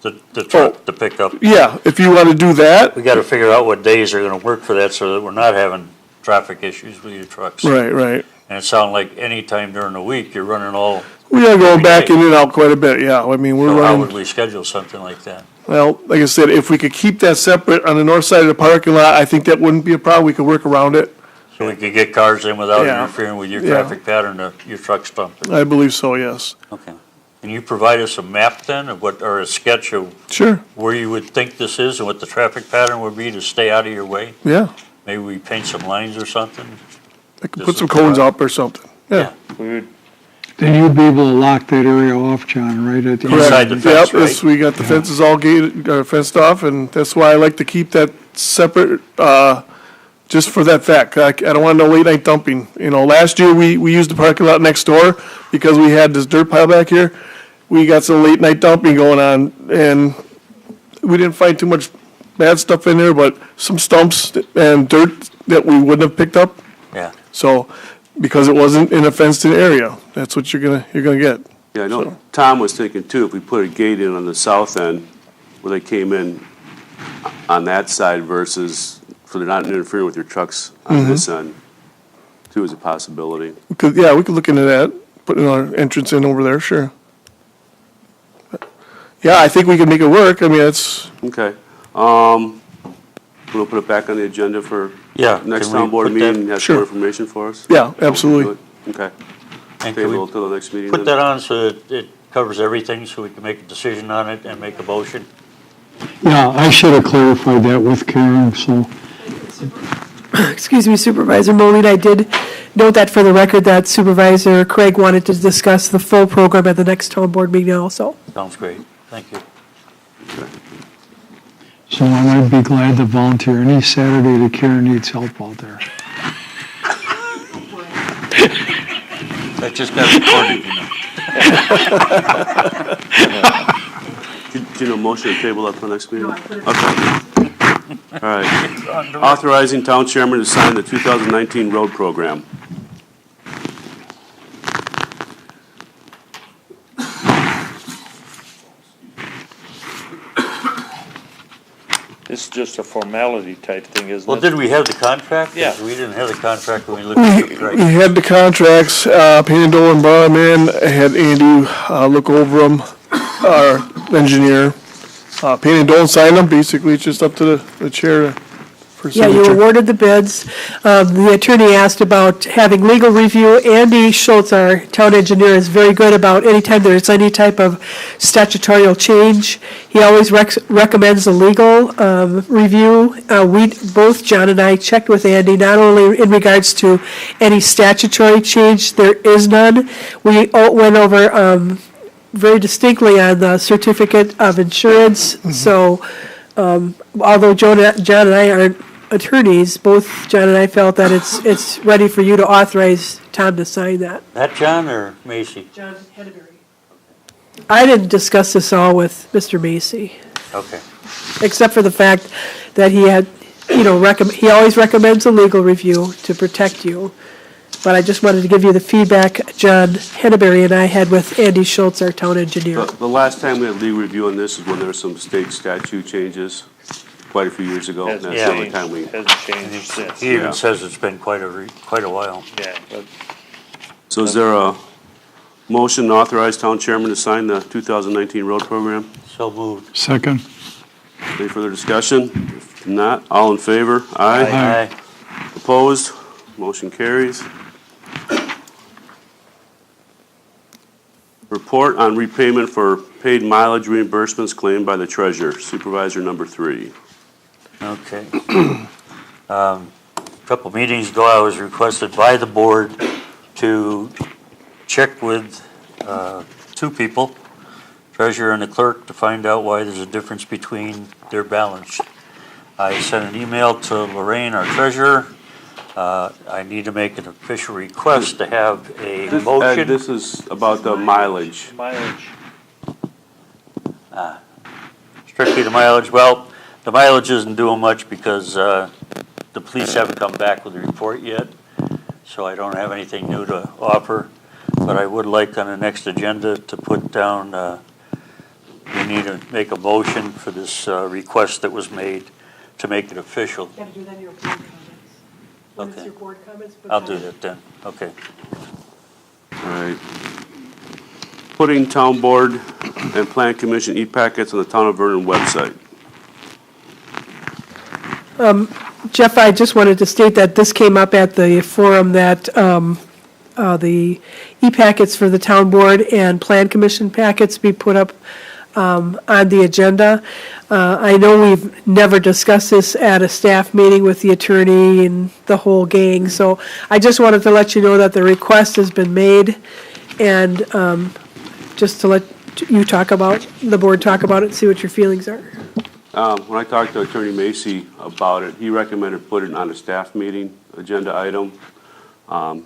Speaker 2: the truck to pick up,
Speaker 8: Yeah, if you want to do that,
Speaker 2: we gotta figure out what days are gonna work for that, so that we're not having traffic issues with your trucks.
Speaker 8: right.
Speaker 2: And it sounds like any time during the week, you're running all,
Speaker 8: We are going
Speaker 2: Every
Speaker 8: back
Speaker 2: day.
Speaker 8: in and out quite a bit, yeah. I mean, we're
Speaker 2: so how would
Speaker 8: running,
Speaker 2: we schedule something like that?
Speaker 8: well, like I said, if we could keep that separate on the north side of the parking lot, I think that wouldn't be a problem. We could work around it.
Speaker 2: So we could get cars in without
Speaker 8: Yeah.
Speaker 2: interfering with your
Speaker 8: Yeah.
Speaker 2: traffic pattern, your truck's dumping.
Speaker 8: I believe so, yes.
Speaker 2: Okay. Can you provide us a map then, of what, or a sketch of
Speaker 8: Sure,
Speaker 2: where you would think this is and what the traffic pattern would be to stay out of your way?
Speaker 8: yeah.
Speaker 2: Maybe we paint some lines or something?
Speaker 8: I could
Speaker 2: This
Speaker 8: put
Speaker 2: is
Speaker 8: some cones
Speaker 2: the-
Speaker 8: up or something, yeah.
Speaker 4: We would,
Speaker 12: Then you'd be able to lock that area off, John, right at the end.
Speaker 2: Inside the fence,
Speaker 8: Yep, it's-
Speaker 2: right?
Speaker 8: we got the fences all gated, fenced off, and that's why I like to keep that separate, just for that fact. I don't want no late night dumping. You know, last year, we used the parking lot next door because we had this dirt pile back here. We got some late night dumping going on, and we didn't find too much bad stuff in there, but some stumps and dirt that we wouldn't have picked up.
Speaker 2: Yeah.
Speaker 8: So, because it wasn't in a fenced-in area, that's what you're gonna get.
Speaker 3: Yeah, I know Tom was thinking too, if we put a gate in on the south end where they came in on that side versus, so they're not interfering with your trucks on this end, too, is a possibility.
Speaker 8: We could look into that, putting our entrance in over there, sure. Yeah, I think we can make it work. I mean, it's,
Speaker 3: Okay. We'll put it back on the agenda for
Speaker 2: Yeah.
Speaker 3: next
Speaker 2: can we
Speaker 3: town board
Speaker 2: put that-
Speaker 3: meeting, have
Speaker 8: Sure.
Speaker 3: more information for us?
Speaker 8: Yeah, absolutely.
Speaker 3: Okay.
Speaker 2: And can we
Speaker 3: Table till the next meeting
Speaker 2: put
Speaker 3: then?
Speaker 2: that on so that it covers everything, so we can make a decision on it and make a motion?
Speaker 12: Yeah, I should have clarified that with Karen, so.
Speaker 5: Excuse me, Supervisor Moline, I did note that for the record that Supervisor Craig wanted to discuss the full program at the next town board meeting also.
Speaker 2: Sounds great. Thank you.
Speaker 12: So I might be glad to volunteer any Saturday that Karen needs help out there.
Speaker 2: That just got recorded, you know.
Speaker 3: Do you know motion to table up for the next meeting? Okay. All right. Authorizing town chairman to sign the 2019 road program.
Speaker 4: This is just a formality type thing, isn't it?
Speaker 2: Well, did we have the contract? 'Cause
Speaker 4: Yeah.
Speaker 2: we didn't have the contract when we looked at the
Speaker 8: We
Speaker 2: price.
Speaker 8: had the contracts, Payne Dolan brought them in, I had Andy, look over them, our engineer. Payne and Dolan signed them, basically it's just up to the chair for
Speaker 5: Yeah, you
Speaker 8: signature.
Speaker 5: awarded the bids. The attorney asked about having legal review. Andy Schultz, our town engineer, is very good about anytime there's any type of statutorial change. He always recommends a legal review. Both John and I checked with Andy, not only in regards to any statutory change, there is none. We went over very distinctly on the certificate of insurance. So although John and I aren't attorneys, both John and I felt that it's ready for you to authorize Tom to sign that.
Speaker 2: That John or Macy?
Speaker 5: John Henneberry. I didn't discuss this all with Mr. Macy,
Speaker 2: Okay.
Speaker 5: except for the fact that he had, he always recommends a legal review to protect you. But I just wanted to give you the feedback John Henneberry and I had with Andy Schultz, our town engineer.
Speaker 3: The last time we had legal review on this is when there were some state statute changes quite a few years ago.
Speaker 4: Hasn't
Speaker 3: That's the only
Speaker 4: changed,
Speaker 3: time we,
Speaker 4: hasn't changed since.
Speaker 2: He even
Speaker 3: Yeah.
Speaker 2: says it's been quite a while.
Speaker 4: Yeah, but
Speaker 3: so is there a motion to authorize town chairman to sign the 2019 road program?
Speaker 2: So moved.
Speaker 12: Second?
Speaker 3: Any further discussion? If not, all in favor? Aye.
Speaker 2: Aye.
Speaker 3: Opposed? Motion carries. Report on repayment for paid mileage reimbursements claimed by the treasurer, supervisor number 3.
Speaker 2: Okay. A couple meetings ago, I was requested by the board to check with two people, treasurer and the clerk, to find out why there's a difference between their balance. I sent an email to Lorraine, our treasurer. I need to make an official request to have a motion.
Speaker 3: This is about the mileage.
Speaker 4: mileage,
Speaker 2: Strictly the mileage. Well, the mileage isn't doing much because the police haven't come back with a report yet, so I don't have anything new to offer. But I would like on the next agenda to put down, we need to make a motion for this request that was made to make it official.
Speaker 5: Got to do that in your board comments. When it's
Speaker 2: Okay.
Speaker 5: your board comments, put
Speaker 2: I'll
Speaker 5: that
Speaker 2: do
Speaker 5: in.
Speaker 2: that then, okay.
Speaker 3: All right. Putting town board and plan commission e-packets on the town of Vernon website.
Speaker 5: Jeff, I just wanted to state that this came up at the forum that the e-packets for the town board and plan commission packets be put up on the agenda. I know we've never discussed this at a staff meeting with the attorney and the whole gang, so I just wanted to let you know that the request has been made, and just to let you talk about, the board talk about it, and see what your feelings are.
Speaker 3: When I talked to Attorney Macy about it, he recommended putting it on a staff meeting agenda item.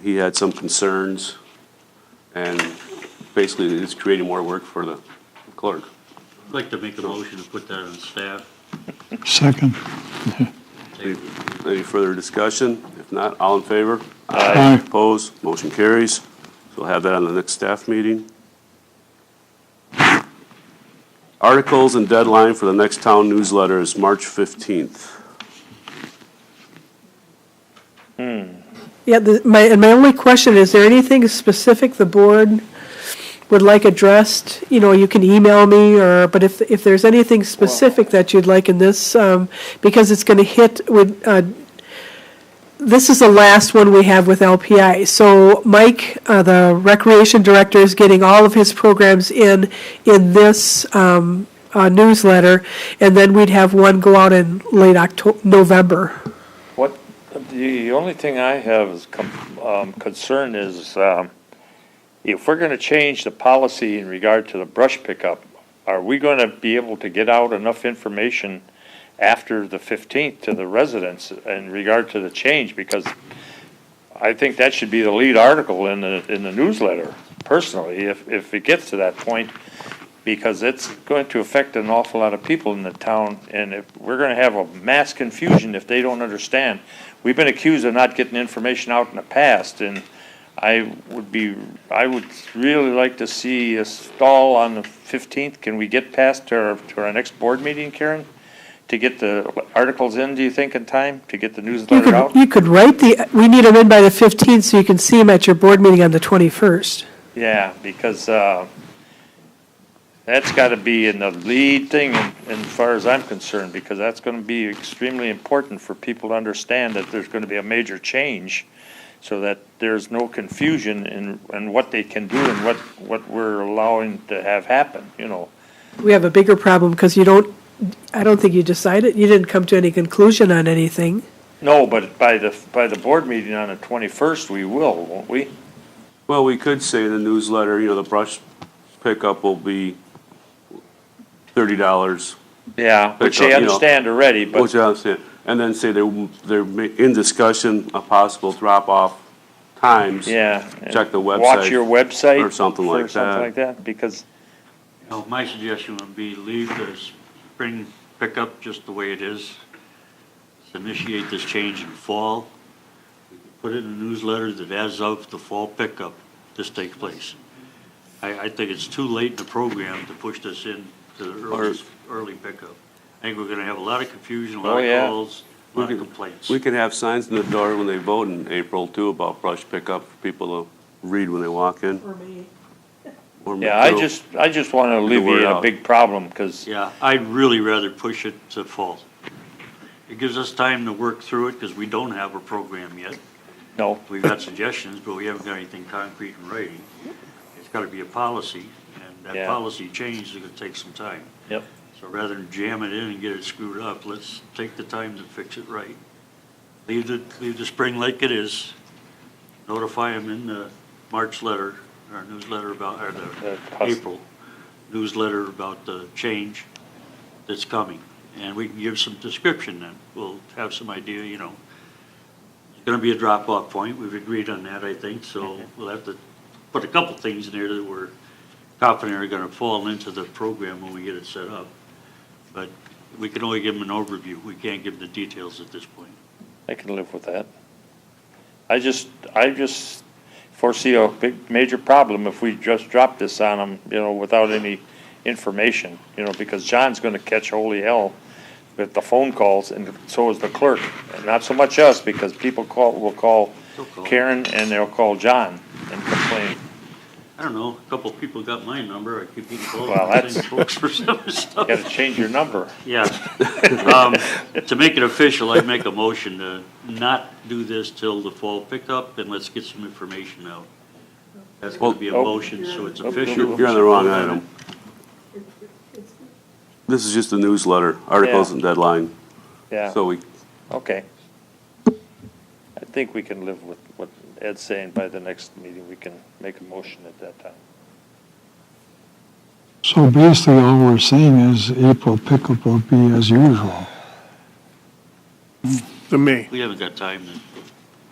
Speaker 3: He had some concerns, and basically it's creating more work for the clerk.
Speaker 2: I'd like to make a motion to put that on staff.
Speaker 12: Second?
Speaker 3: Any further discussion? If not, all in favor?
Speaker 12: Aye.
Speaker 3: Opposed? Motion carries. So we'll have that on the next staff meeting. Articles and deadline for the next town newsletter is March 15th.
Speaker 5: Yeah, my only question, is there anything specific the board would like addressed? You know, you can email me, but if there's anything specific that you'd like in this, because it's gonna hit with, this is the last one we have with LPI. So Mike, the recreation director, is getting all of his programs in this newsletter, and then we'd have one go out in late November.
Speaker 4: What, the only thing I have is concern is, if we're gonna change the policy in regard to the brush pickup, are we gonna be able to get out enough information after the 15th to the residents in regard to the change? Because I think that should be the lead article in the newsletter, personally, if it gets to that point, because it's going to affect an awful lot of people in the town, and if we're gonna have a mass confusion if they don't understand. We've been accused of not getting information out in the past, and I would really like to see a stall on the 15th. Can we get past to our next board meeting, Karen? To get the articles in, do you think, in time, to get the newsletter out?
Speaker 5: You could write we need them in by the 15th so you can see them at your board meeting on the 21st.
Speaker 4: Yeah, because, that's gotta be in the lead thing, as far as I'm concerned, because that's gonna be extremely important for people to understand that there's gonna be a major change, so that there's no confusion in what they can do and what we're allowing to have happen, you know.
Speaker 5: We have a bigger problem because I don't think you decided, you didn't come to any conclusion on anything.
Speaker 4: No, but by the board meeting on the 21st, we will, won't we?
Speaker 3: Well, we could say in the newsletter, the brush pickup will be $30.
Speaker 4: Yeah, which
Speaker 3: Pickup,
Speaker 4: they understand already, but.
Speaker 3: Which I understand. And then say they're in discussion of possible drop-off times.
Speaker 4: Yeah.
Speaker 3: Check the website.
Speaker 4: Watch your website.
Speaker 3: Or something like that.
Speaker 4: Something like that, because,
Speaker 1: My suggestion would be leave the spring pickup just the way it is. Let's initiate this change in fall. We can put it in a newsletter that as of the fall pickup, this takes place. I think it's too late in the program to push this in to the early pickup. I think we're gonna have a lot of confusion, a lot of calls, a lot of complaints.
Speaker 3: We can have signs in the door when they vote in April too about brush pickup for people to read when they walk in. Or
Speaker 4: yeah, I just want to alleviate a big problem, because.
Speaker 1: Yeah, I'd really rather push it to fall. It gives us time to work through it, because we don't have a program yet.
Speaker 4: No.
Speaker 1: We've got suggestions, but we haven't got anything concrete in writing. It's gotta be a policy, and that policy change is gonna take some time.
Speaker 4: Yep.
Speaker 1: So rather than jam it in and get it screwed up, let's take the time to fix it right. Leave the spring like it is. Notify them in the March letter, our newsletter about, or the April newsletter about the change that's coming. And we can give some description then. We'll have some idea, It's gonna be a drop-off point. We've agreed on that, I think, so we'll have to put a couple things in there that we're confident are gonna fall into the program when we get it set up. But we can only give them an overview. We can't give the details at this point.
Speaker 4: I can live with that. I just foresee a big, major problem if we just drop this on them, without any information, because John's gonna catch holy hell with the phone calls, and so is the clerk. And not so much us, because people will call Karen and they'll call John and complain.
Speaker 1: I don't know, a couple of people got my number. I keep getting calls
Speaker 4: Well,
Speaker 1: from the
Speaker 4: that's-
Speaker 1: same folks for some of the stuff.
Speaker 4: You gotta change your number.
Speaker 1: Yeah. To make it official, I'd make a motion to not do this till the fall pickup, and let's get some information out. That's gonna be a motion, so it's official.
Speaker 3: You're on the wrong item. This is just a newsletter, articles and deadline.
Speaker 4: Yeah,
Speaker 3: So
Speaker 4: okay. I think we can live with what Ed's saying. By the next meeting, we can make a motion at that time.
Speaker 12: So basically, all we're saying is April pickup will be as usual.
Speaker 8: To me.
Speaker 1: We haven't got time to,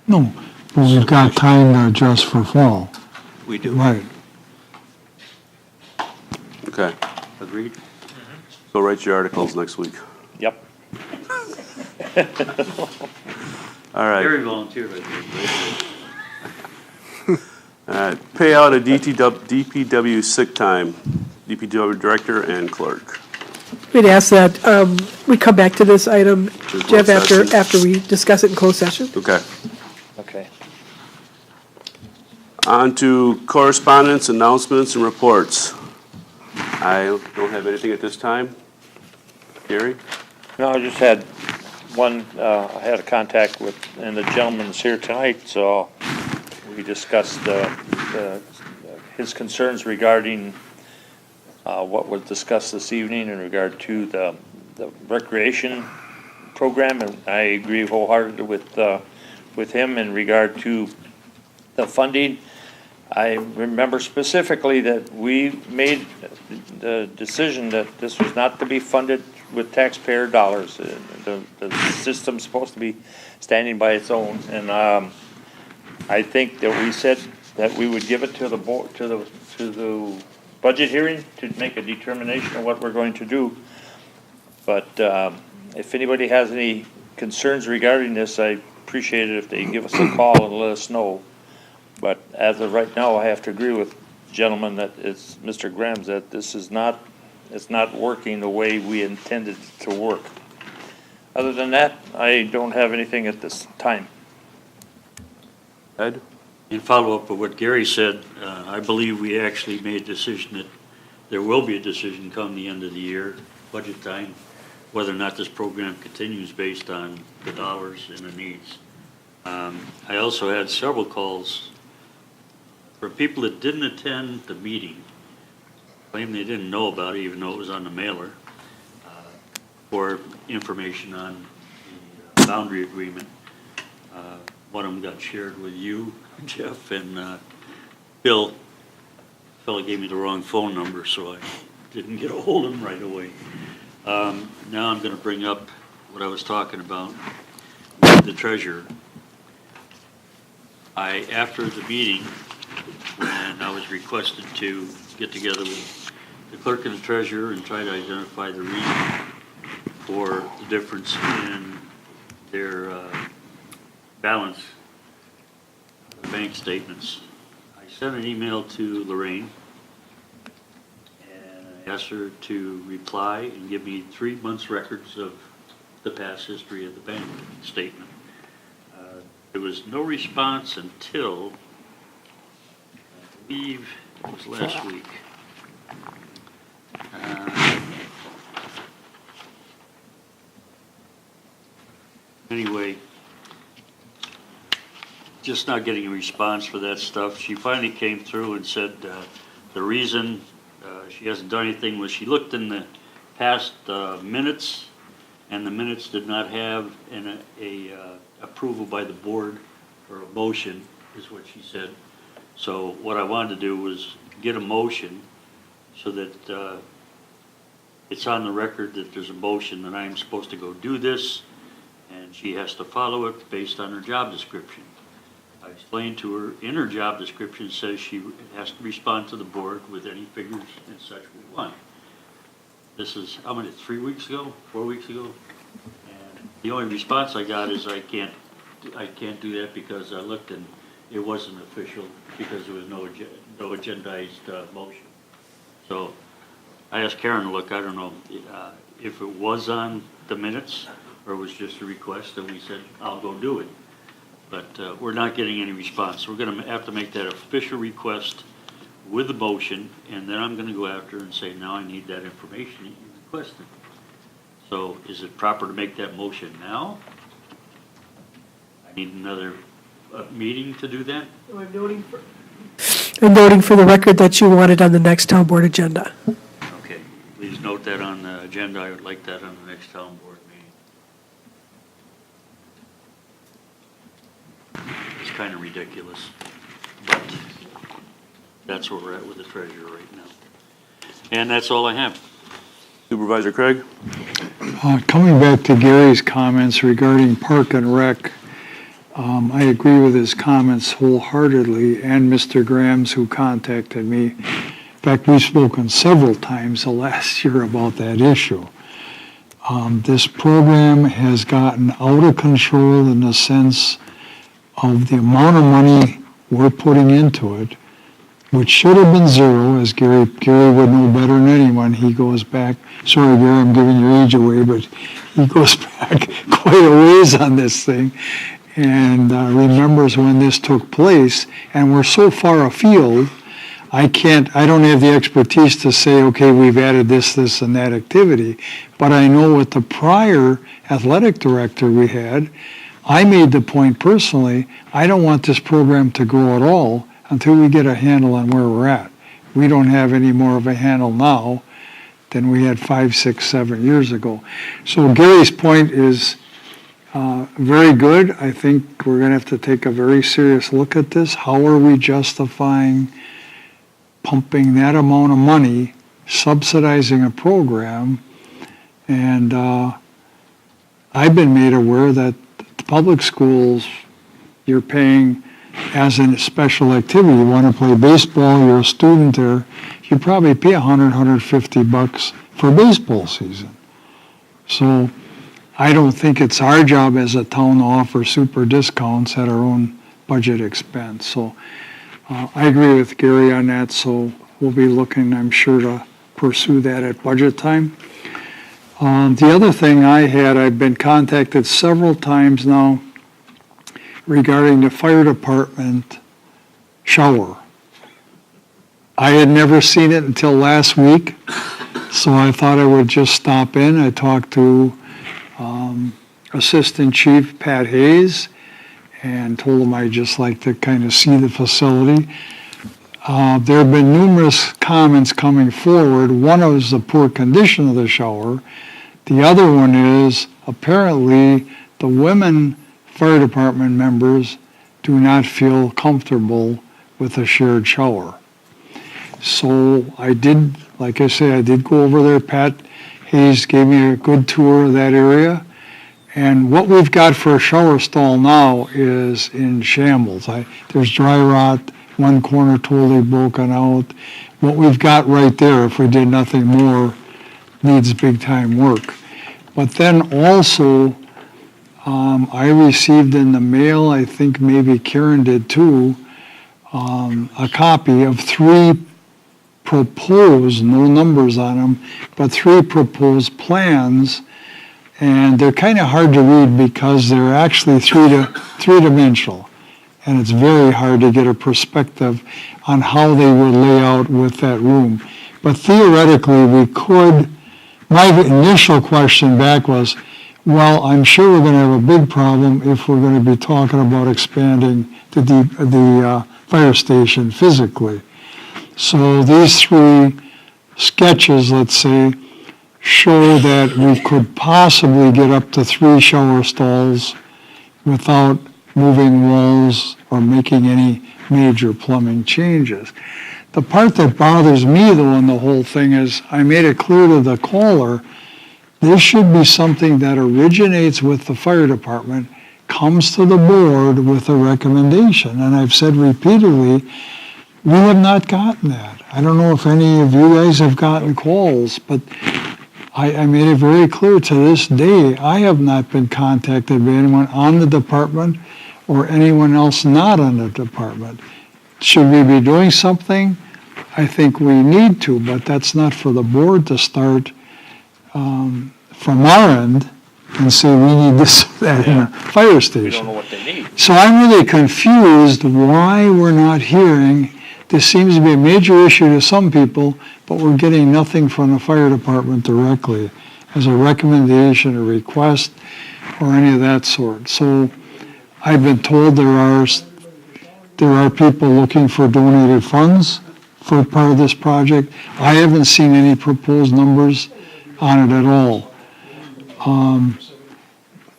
Speaker 12: No, but we've got time to adjust for fall.
Speaker 1: we do.
Speaker 12: Right.
Speaker 3: Okay,
Speaker 1: Agreed?
Speaker 3: so write your articles next week.
Speaker 4: Yep.
Speaker 3: All right.
Speaker 1: Gary volunteered, I think.
Speaker 3: Payout of DPW sick time, DPW director and clerk.
Speaker 5: We'd ask that we come back to this item,
Speaker 3: In
Speaker 5: Jeff,
Speaker 3: closed session.
Speaker 5: after we discuss it in closed session.
Speaker 3: Okay.
Speaker 4: Okay.
Speaker 3: On to correspondence, announcements, and reports. I don't have anything at this time. Gary?
Speaker 4: No, I just had I had a contact with, and the gentleman's here tonight, so we discussed his concerns regarding what was discussed this evening in regard to the recreation program, and I agree wholeheartedly with him in regard to the funding. I remember specifically that we made the decision that this was not to be funded with taxpayer dollars. The system's supposed to be standing by its own, and I think that we said that we would give it to the board, to the budget hearing to make a determination of what we're going to do. But if anybody has any concerns regarding this, I appreciate it if they give us a call and let us know. But as of right now, I have to agree with the gentleman that it's Mr. Grams, that this is not, it's not working the way we intended it to work. Other than that, I don't have anything at this time.
Speaker 3: Ed?
Speaker 2: In follow-up of what Gary said, I believe we actually made a decision that there will be a decision come the end of the year, budget time, whether or not this program continues based on the dollars and the needs. I also had several calls for people that didn't attend the meeting, claim they didn't know about it, even though it was on the mailer, for information on the boundary agreement. One of them got shared with you, Jeff, and Bill. The fellow gave me the wrong phone number, so I didn't get a hold of him right away. Now I'm going to bring up what I was talking about with the treasurer. After the meeting, when I was requested to get together with the clerk and the treasurer and try to identify the reason for the difference in their balance, the bank statements, I sent an email to Lorraine and I asked her to reply and give me 3 months records of the past history of the bank statement. There was no response until, I believe it was last week. Anyway, just not getting a response for that stuff. She finally came through and said the reason she hasn't done anything was she looked in the past minutes, and the minutes did not have a approval by the board or a motion, is what she said. So what I wanted to do was get a motion so that it's on the record that there's a motion that I'm supposed to go do this, and she has to follow it based on her job description. I explained to her, in her job description, says she has to respond to the board with any figures and such we want. This is, how many, 3 weeks ago, 4 weeks ago? And the only response I got is I can't do that because I looked and it wasn't official because there was no agendized motion. So I asked Karen to look, I don't know if it was on the minutes or it was just a request, and we said, I'll go do it. But we're not getting any response. We're going to have to make that official request with the motion, and then I'm going to go after and say, now I need that information that you requested. So is it proper to make that motion now? I need another meeting to do that?
Speaker 5: I'm noting for the record that you want it on the next town board agenda.
Speaker 2: Okay, please note that on the agenda. I would like that on the next town board meeting. It's kind of ridiculous, but that's where we're at with the treasurer right now. And that's all I have.
Speaker 3: Supervisor Craig?
Speaker 12: Coming back to Gary's comments regarding Park and Rec, I agree with his comments wholeheartedly, and Mr. Graham's, who contacted me. In fact, we've spoken several times the last year about that issue. This program has gotten out of control in the sense of the amount of money we're putting into it, which should have been zero, as Gary would know better than anyone. He goes back, sorry Gary, I'm giving your age away, but he goes back quite a ways on this thing and remembers when this took place, and we're so far afield. I don't have the expertise to say, okay, we've added this, and that activity, but I know with the prior athletic director we had, I made the point personally, I don't want this program to grow at all until we get a handle on where we're at. We don't have any more of a handle now than we had 5, 6, 7 years ago. So Gary's point is very good. I think we're going to have to take a very serious look at this. How are we justifying pumping that amount of money, subsidizing a program? And I've been made aware that the public schools, you're paying as a special activity. You want to play baseball, you're a student there, you probably pay $100, $150 for a baseball season. So I don't think it's our job as a town to offer super discounts at our own budget expense. So I agree with Gary on that, so we'll be looking, I'm sure, to pursue that at budget time. The other thing I've been contacted several times now regarding the fire department shower. I had never seen it until last week, so I thought I would just stop in. I talked to Assistant Chief Pat Hayes and told him I'd just like to kind of see the facility. There have been numerous comments coming forward. One is the poor condition of the shower. The other one is apparently the women fire department members do not feel comfortable with a shared shower. So I did, like I say, I did go over there. Pat Hayes gave me a good tour of that area. And what we've got for a shower stall now is in shambles. There's dry rot, one corner totally broken out. What we've got right there, if we did nothing more, needs big time work. But then also, I received in the mail, I think maybe Karen did too, a copy of 3 proposed, no numbers on them, but 3 proposed plans. And they're kind of hard to read because they're actually three-dimensional. And it's very hard to get a perspective on how they would lay out with that room. But theoretically, we could, my initial question back was, well, I'm sure we're going to have a big problem if we're going to be talking about expanding the fire station physically. So these 3 sketches, let's say, show that we could possibly get up to 3 shower stalls without moving walls or making any major plumbing changes. The part that bothers me, though, in the whole thing is I made it clear to the caller, this should be something that originates with the fire department, comes to the board with a recommendation. And I've said repeatedly, we have not gotten that. I don't know if any of you guys have gotten calls, but I made it very clear to this day, I have not been contacted by anyone on the department or anyone else not on the department. Should we be doing something? I think we need to, but that's not for the board to start from our end and say we need this, that in a fire station.
Speaker 2: We don't know what they need.
Speaker 12: So I'm really confused why we're not hearing. This seems to be a major issue to some people, but we're getting nothing from the fire department directly as a recommendation, a request, or any of that sort. So I've been told there are people looking for donated funds for part of this project. I haven't seen any proposed numbers on it at all.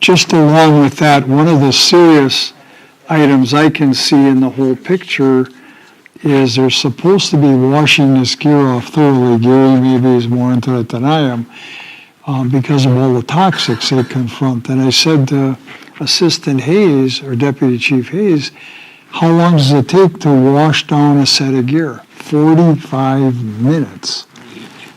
Speaker 12: Just along with that, one of the serious items I can see in the whole picture is they're supposed to be washing this gear off thoroughly. Gary maybe is more into it than I am because of all the toxics they confront. And I said to Assistant Hayes, or Deputy Chief Hayes, how long does it take to wash down a set of gear? 45 minutes.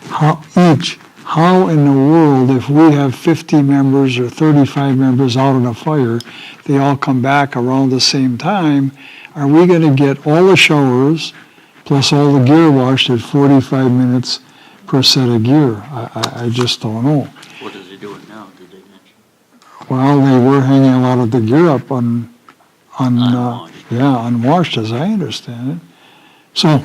Speaker 12: How in the world, if we have 50 members or 35 members out on a fire, they all come back around the same time, are we going to get all the showers plus all the gear washed at 45 minutes per set of gear? I just don't know.
Speaker 2: What is he doing now, did they mention?
Speaker 12: Well, they were hanging a lot of the gear up unwashed,
Speaker 2: Unwashed.
Speaker 12: as I understand it. So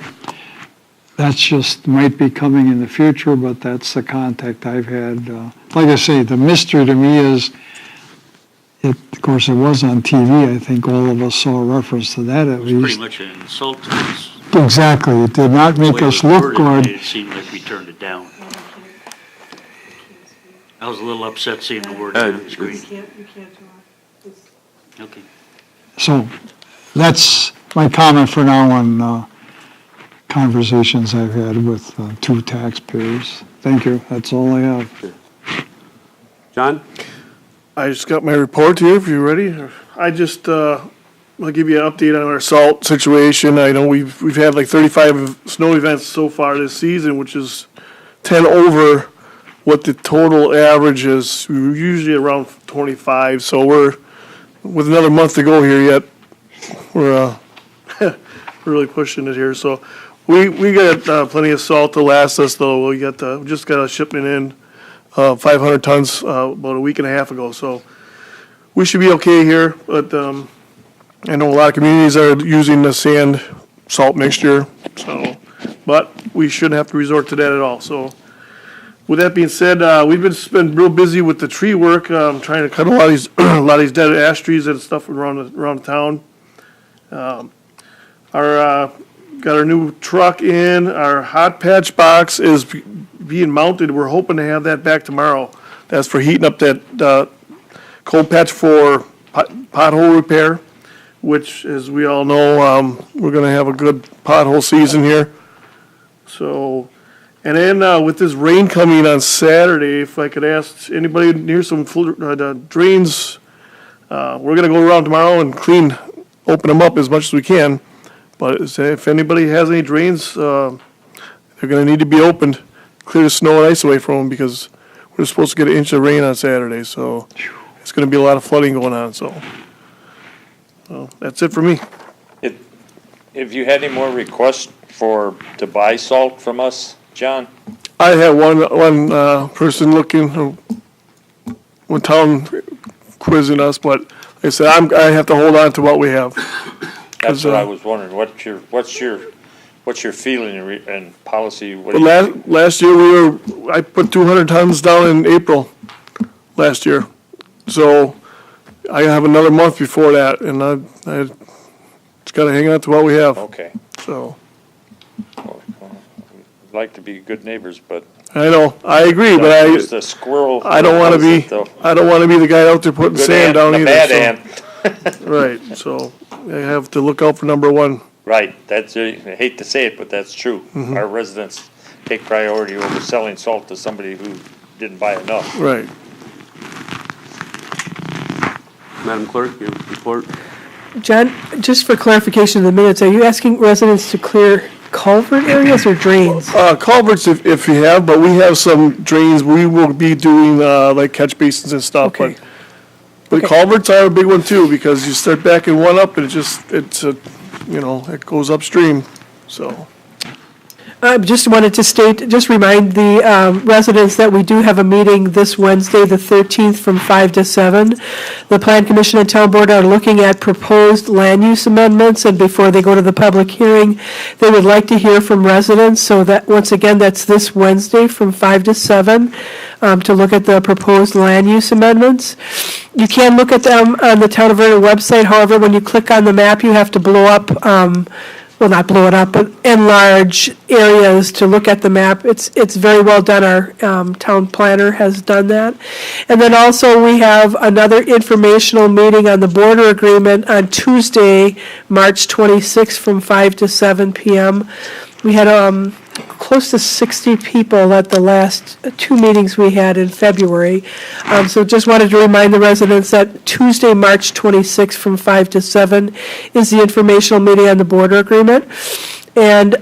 Speaker 12: That's just, might be coming in the future, but that's the contact I've had. Like I say, the mystery to me is, of course, it was on TV. I think all of us saw a reference to that at
Speaker 2: It was pretty
Speaker 12: least.
Speaker 2: much an insult to us.
Speaker 12: Exactly. It did not
Speaker 2: The
Speaker 12: make
Speaker 2: way it
Speaker 12: us
Speaker 2: was
Speaker 12: look
Speaker 2: worded made
Speaker 12: good.
Speaker 2: it seemed like we turned it down. I was a little upset seeing the word on the screen. Okay.
Speaker 12: So that's my comment for now on conversations I've had with two taxpayers. Thank you. That's all I have.
Speaker 3: John?
Speaker 8: I just got my report here, if you're ready. I'll give you an update on our salt situation. I know we've had like 35 snow events so far this season, which is 10 over what the total average is. We're usually around 25, so we're, with another month to go here yet, we're really pushing it here. So we got plenty of salt to last us, though. We just got a shipment in, 500 tons about a week and a half ago, so we should be okay here. But I know a lot of communities are using the sand salt mixture, so, but we shouldn't have to resort to that at all. So with that being said, we've been real busy with the tree work, trying to cut a lot of these a lot of these dead ash trees and stuff around town. Got our new truck in. Our hot patch box is being mounted. We're hoping to have that back tomorrow. That's for heating up that cold patch for pothole repair, which, as we all know, we're going to have a good pothole season here. So, and then with this rain coming on Saturday, if I could ask anybody near some drains, we're going to go around tomorrow and open them up as much as we can. But if anybody has any drains, they're going to need to be opened, clear the snow and ice away from them, because we're supposed to get an inch of rain on Saturday. So it's going to be a lot of flooding going on. So that's it for me.
Speaker 4: Have you had any more requests to buy salt from us, John?
Speaker 8: I had one person looking, one town quizzing us, but like I said, I have to hold on to what we have.
Speaker 4: That's what I was wondering. What's your feeling and policy? What do
Speaker 8: But
Speaker 4: you think?
Speaker 8: last year I put 200 tons down in April last year. So I have another month before that, and I just got to hang on to what we have.
Speaker 4: Okay.
Speaker 8: So
Speaker 4: Well, we'd like to be good neighbors, but
Speaker 8: I know, I agree, but
Speaker 4: there's the squirrel.
Speaker 8: I don't want to be the guy out there putting
Speaker 4: Good
Speaker 8: sand
Speaker 4: ant,
Speaker 8: down
Speaker 4: the
Speaker 8: either.
Speaker 4: bad
Speaker 8: so-
Speaker 4: ant.
Speaker 8: Right, so I have to look out for number one.
Speaker 4: Right, I hate to say it, but that's true.
Speaker 8: Mm-hmm.
Speaker 4: Our residents take priority over selling salt to somebody who didn't buy enough.
Speaker 8: Right.
Speaker 3: Madam Clerk, your report?
Speaker 5: John, just for clarification of the minutes, are you asking residents to clear culvert areas or drains?
Speaker 8: Culverts if you have, but we have some drains we will be doing, like catch basins and stuff,
Speaker 5: Okay.
Speaker 8: but culverts are a big one too, because you start backing one up and it goes upstream, so.
Speaker 5: I just wanted to remind the residents that we do have a meeting this Wednesday, the 13th, from 5 to 7. The Plan Commission and Town Board are looking at proposed land use amendments, and before they go to the public hearing, they would like to hear from residents, so that, once again, that's this Wednesday from 5 to 7, to look at the proposed land use amendments. You can look at them on the Town of Vernon website, however, when you click on the map, you have to blow up, well, not blow it up, but enlarge areas to look at the map. It's very well done. Our town planner has done that. And then also, we have another informational meeting on the border agreement on Tuesday, March 26th, from 5 to 7 p.m. We had close to 60 people at the last two meetings we had in February. So just wanted to remind the residents that Tuesday, March 26th, from 5 to 7 is the informational meeting on the border agreement. And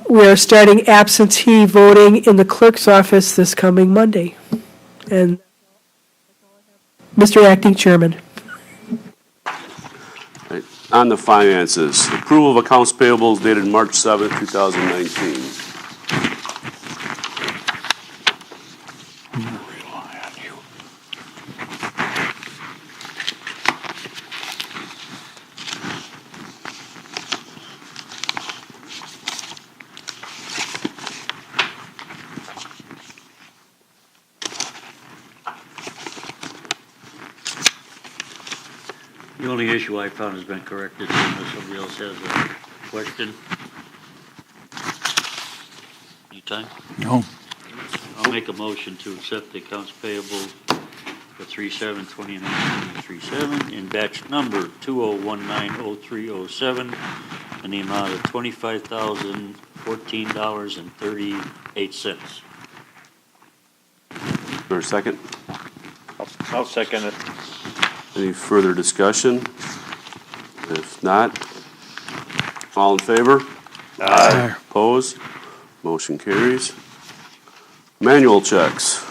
Speaker 5: we're starting absentee voting in the clerk's office this coming Monday. And Mr. Acting Chairman.
Speaker 3: Right. On the finances, approval of accounts payables dated March 7th, 2019.
Speaker 2: The only issue I found has been corrected, unless somebody else has a question. Anytime?
Speaker 12: No.
Speaker 2: I'll make a motion to accept the accounts payable for 3/7/2019-37 in batch number 20190307 in the amount of $25,014.38.
Speaker 3: For a second?
Speaker 4: I'll second it.
Speaker 3: Any further discussion? If not, all in favor?
Speaker 12: Aye.
Speaker 3: Opposed? Motion carries. Manual checks.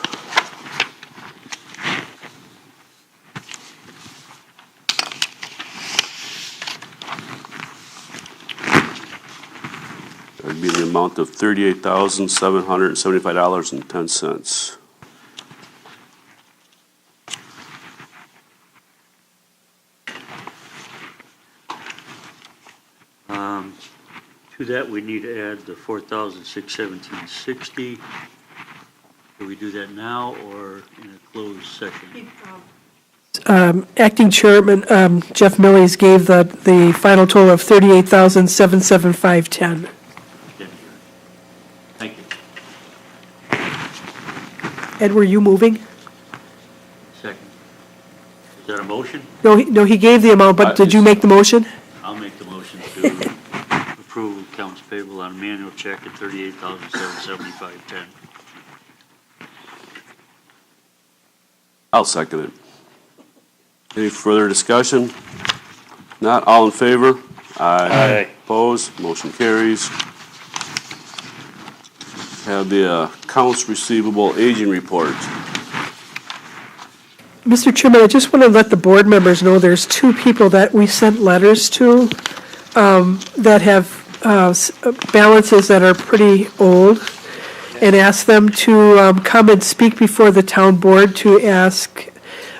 Speaker 3: That'd be the amount of $38,775.10.
Speaker 2: To that, we need to add the $4,617.60. Do we do that now or in a closed session?
Speaker 5: Acting Chairman Jeff Millies gave the final total of $38,775.10.
Speaker 2: Thank you.
Speaker 5: Ed, were you moving?
Speaker 2: Second. Is that a motion?
Speaker 5: No, he gave the amount, but did you make the motion?
Speaker 2: I'll make the motion to approve accounts payable on manual check at $38,775.10.
Speaker 3: I'll second it. Any further discussion? Not, all in favor?
Speaker 4: Aye.
Speaker 3: Opposed? Motion carries. Have the accounts receivable aging report.
Speaker 5: Mr. Chairman, I just want to let the board members know there's two people that we sent letters to that have balances that are pretty old, and asked them to come and speak before the town board to ask,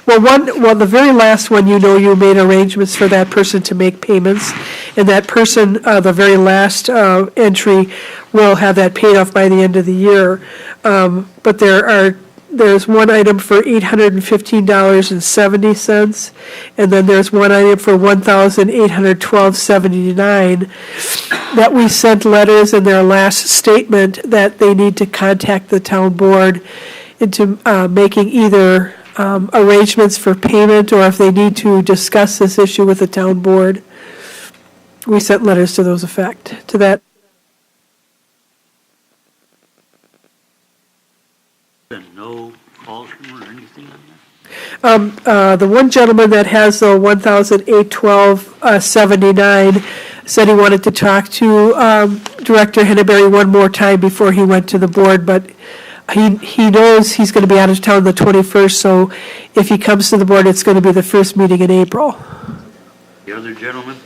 Speaker 5: the very last one, you made arrangements for that person to make payments, and that person, the very last entry, will have that paid off by the end of the year. But there's one item for $815.70, and then there's one item for $1,812.79 that we sent letters in their last statement that they need to contact the town board into making either arrangements for payment, or if they need to discuss this issue with the town board. We sent letters to those effect, to that.
Speaker 2: Been no calls from her or anything on that?
Speaker 5: The one gentleman that has the $1,812.79 said he wanted to talk to Director Henneberry one more time before he went to the board, but he knows he's going to be out of town the 21st, so if he comes to the board, it's going to be the first meeting in April.
Speaker 2: The other gentleman?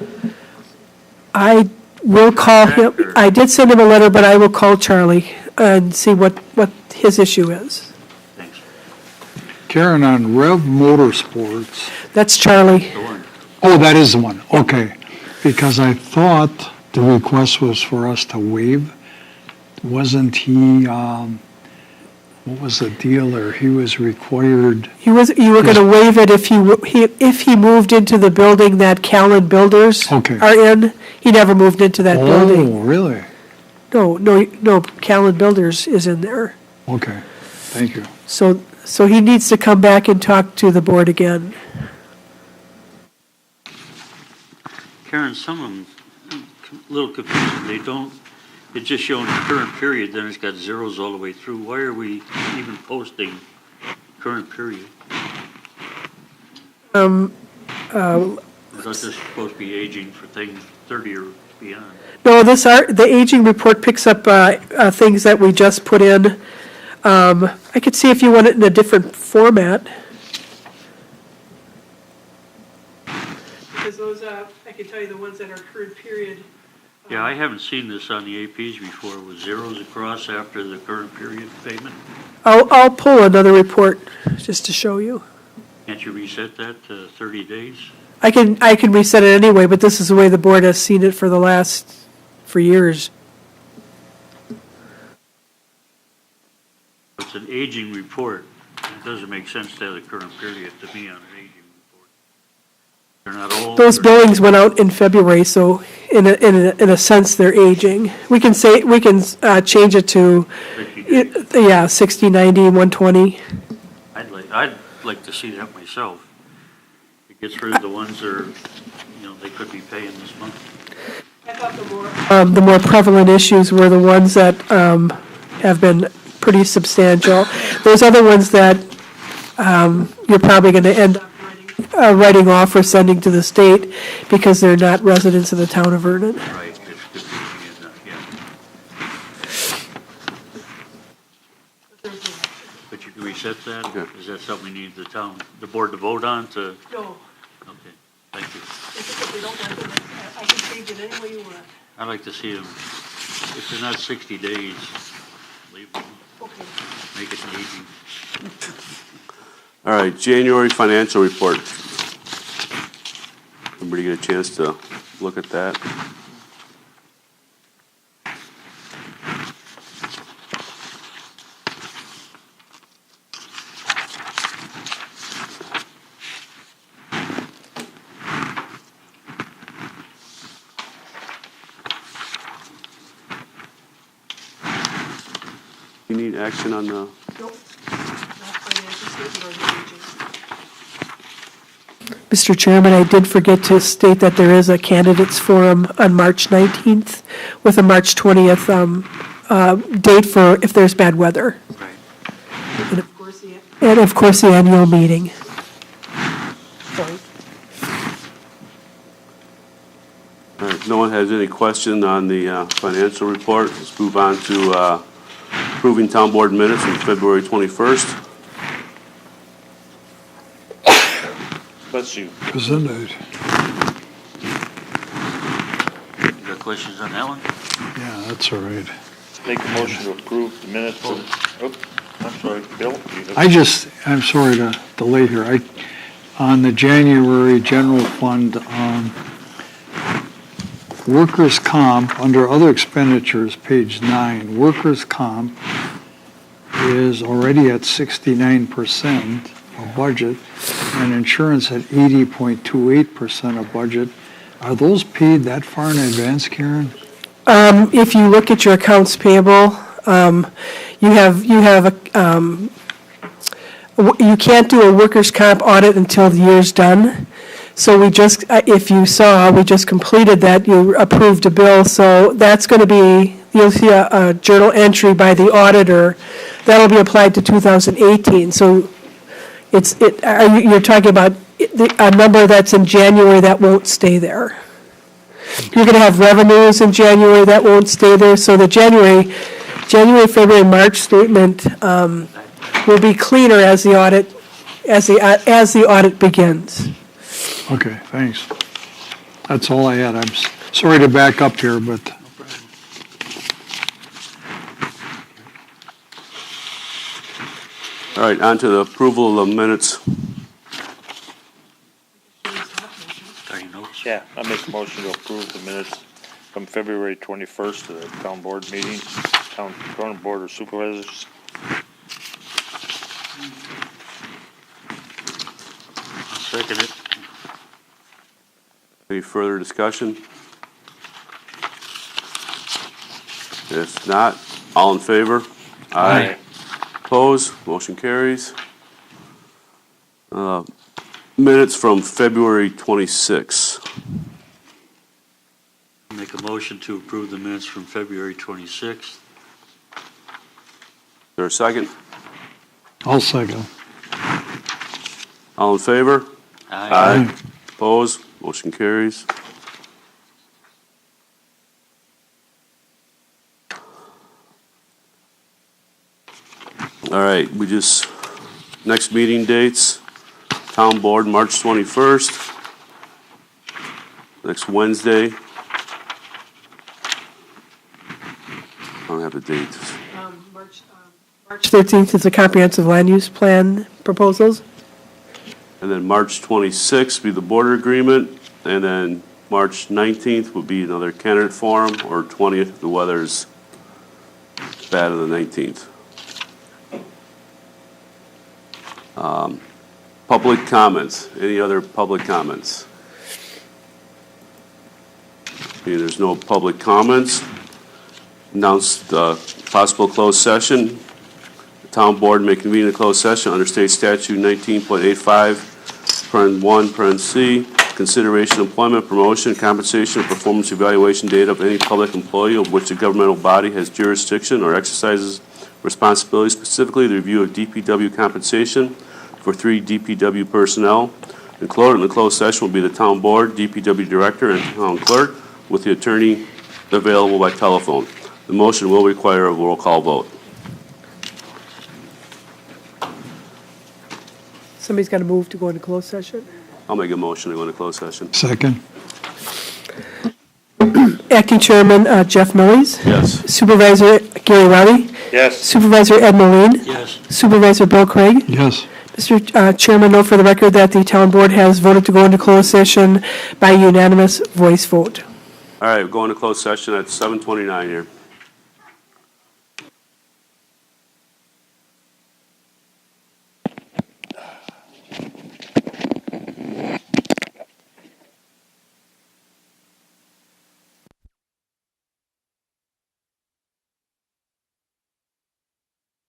Speaker 5: I will call him. I did send him a letter, but I will call Charlie and see what his issue is.
Speaker 2: Thanks.
Speaker 12: Karen, on Rev Motorsports,
Speaker 5: That's Charlie.
Speaker 2: The one.
Speaker 12: oh, that is the one, okay. Because I thought the request was for us to waive. Wasn't he, what was the deal there? He was required,
Speaker 5: You were going to waive it if he moved into the building that Callan Builders
Speaker 12: Okay.
Speaker 5: are in. He never moved into that building.
Speaker 12: oh, really?
Speaker 5: No, Callan Builders is in there.
Speaker 12: Okay, thank you.
Speaker 5: So he needs to come back and talk to the board again.
Speaker 2: Karen, some of them, a little confusing. They don't, it's just showing the current period, then it's got zeros all the way through. Why are we even posting current period? I thought this was supposed to be aging for things 30 or beyond.
Speaker 5: No, the aging report picks up things that we just put in. I could see if you want it in a different format. Because those, I can tell you the ones that are current period.
Speaker 2: Yeah, I haven't seen this on the APs before, with zeros across after the current period payment.
Speaker 5: I'll pull another report just to show you.
Speaker 2: Can't you reset that to 30 days?
Speaker 5: I can reset it anyway, but this is the way the board has seen it for years.
Speaker 2: It's an aging report. It doesn't make sense to have the current period to me on an aging report. They're not old?
Speaker 5: Those
Speaker 2: or-
Speaker 5: billings went out in February, so in a sense, they're aging. We can change it to,
Speaker 2: 60 days.
Speaker 5: yeah, 60, 90, 120.
Speaker 2: I'd like to see that myself. It gets rid of the ones that are, they could be paying this month.
Speaker 5: The more prevalent issues were the ones that have been pretty substantial. Those other ones that you're probably going to end up writing off or sending to the state because they're not residents of the town of Vernon.
Speaker 2: Right, it's good to be yeah. But you can reset that?
Speaker 3: Okay.
Speaker 2: Is that something we need the board to vote on to?
Speaker 5: No,
Speaker 2: Okay, thank you.
Speaker 5: if they don't like it, I can change it any way you want.
Speaker 2: I'd like to see them, if they're not 60 days, leave them,
Speaker 5: Okay.
Speaker 2: make it aging.
Speaker 3: All right, January financial report. Everybody get a chance to look at that? You need action on the,
Speaker 5: Nope. Not financial statement or the aging. Mr. Chairman, I did forget to state that there is a candidates forum on March 19th with a March 20th date for if there's bad weather.
Speaker 2: Right.
Speaker 5: And of course, the annual meeting. Sorry.
Speaker 3: all right, if no one has any question on the financial report, let's move on to approving town board minutes from February 21st.
Speaker 4: Bless you.
Speaker 12: Presented.
Speaker 2: You got questions on that one?
Speaker 12: Yeah, that's all right.
Speaker 4: Make a motion to approve the minutes of, I'm sorry, Bill?
Speaker 12: I'm sorry to delay here. On the January general fund, workers' comp, under other expenditures, page 9, workers' comp is already at 69% of budget, and insurance at 80.28% of budget. Are those paid that far in advance, Karen?
Speaker 5: If you look at your accounts payable, you can't do a workers' comp audit until the year's done. So we just, if you saw, we just completed that, you approved a bill, so that's going to be, you'll see a journal entry by the auditor, that'll be applied to 2018, so you're talking about a number that's in January that won't stay there. You're going to have revenues in January that won't stay there, so the January, February, March statement will be cleaner as the audit begins.
Speaker 12: Okay, thanks. That's all I had. I'm sorry to back up here, but
Speaker 3: All right, on to the approval of the minutes.
Speaker 2: Got your notes?
Speaker 4: Yeah, I make a motion to approve the minutes from February 21st to the town board meeting, town board of supervisors.
Speaker 2: I'll second it.
Speaker 3: Any further discussion? If not, all in favor?
Speaker 4: Aye.
Speaker 3: Opposed? Motion carries. Minutes from February 26.
Speaker 2: Make a motion to approve the minutes from February 26th.
Speaker 3: Is there a second?
Speaker 12: I'll second.
Speaker 3: All in favor?
Speaker 2: Aye.
Speaker 3: Opposed? Motion carries. All right, next meeting dates, town board, March 21st. Next Wednesday. I don't have the dates.
Speaker 5: March 13th is the comprehensive land use plan proposals.
Speaker 3: And then March 26th will be the border agreement, and then March 19th will be another candidate forum, or 20th if the weather's bad on the 19th. Public comments, any other public comments? Okay, there's no public comments. Announce the possible closed session. The town board may convene a closed session under state statute 19.85, parent 1, parent C, consideration, employment, promotion, compensation, or performance evaluation data of any public employee of which the governmental body has jurisdiction or exercises responsibility, specifically the review of DPW compensation for 3 DPW personnel. Included in the closed session will be the town board, DPW director, and town clerk, with the attorney available by telephone. The motion will require a roll call vote.
Speaker 5: Somebody's got to move to go into closed session.
Speaker 3: I'll make a motion to go into closed session.
Speaker 12: Second.
Speaker 5: Acting Chairman Jeff Millies.
Speaker 3: Yes.
Speaker 5: Supervisor Gary Riley.
Speaker 4: Yes.
Speaker 5: Supervisor Ed Moline.
Speaker 2: Yes.
Speaker 5: Supervisor Bill Craig.
Speaker 12: Yes.
Speaker 5: Mr. Chairman, note for the record that the town board has voted to go into closed session by unanimous voice vote.
Speaker 3: All right, we're going to closed session at 7:29 here.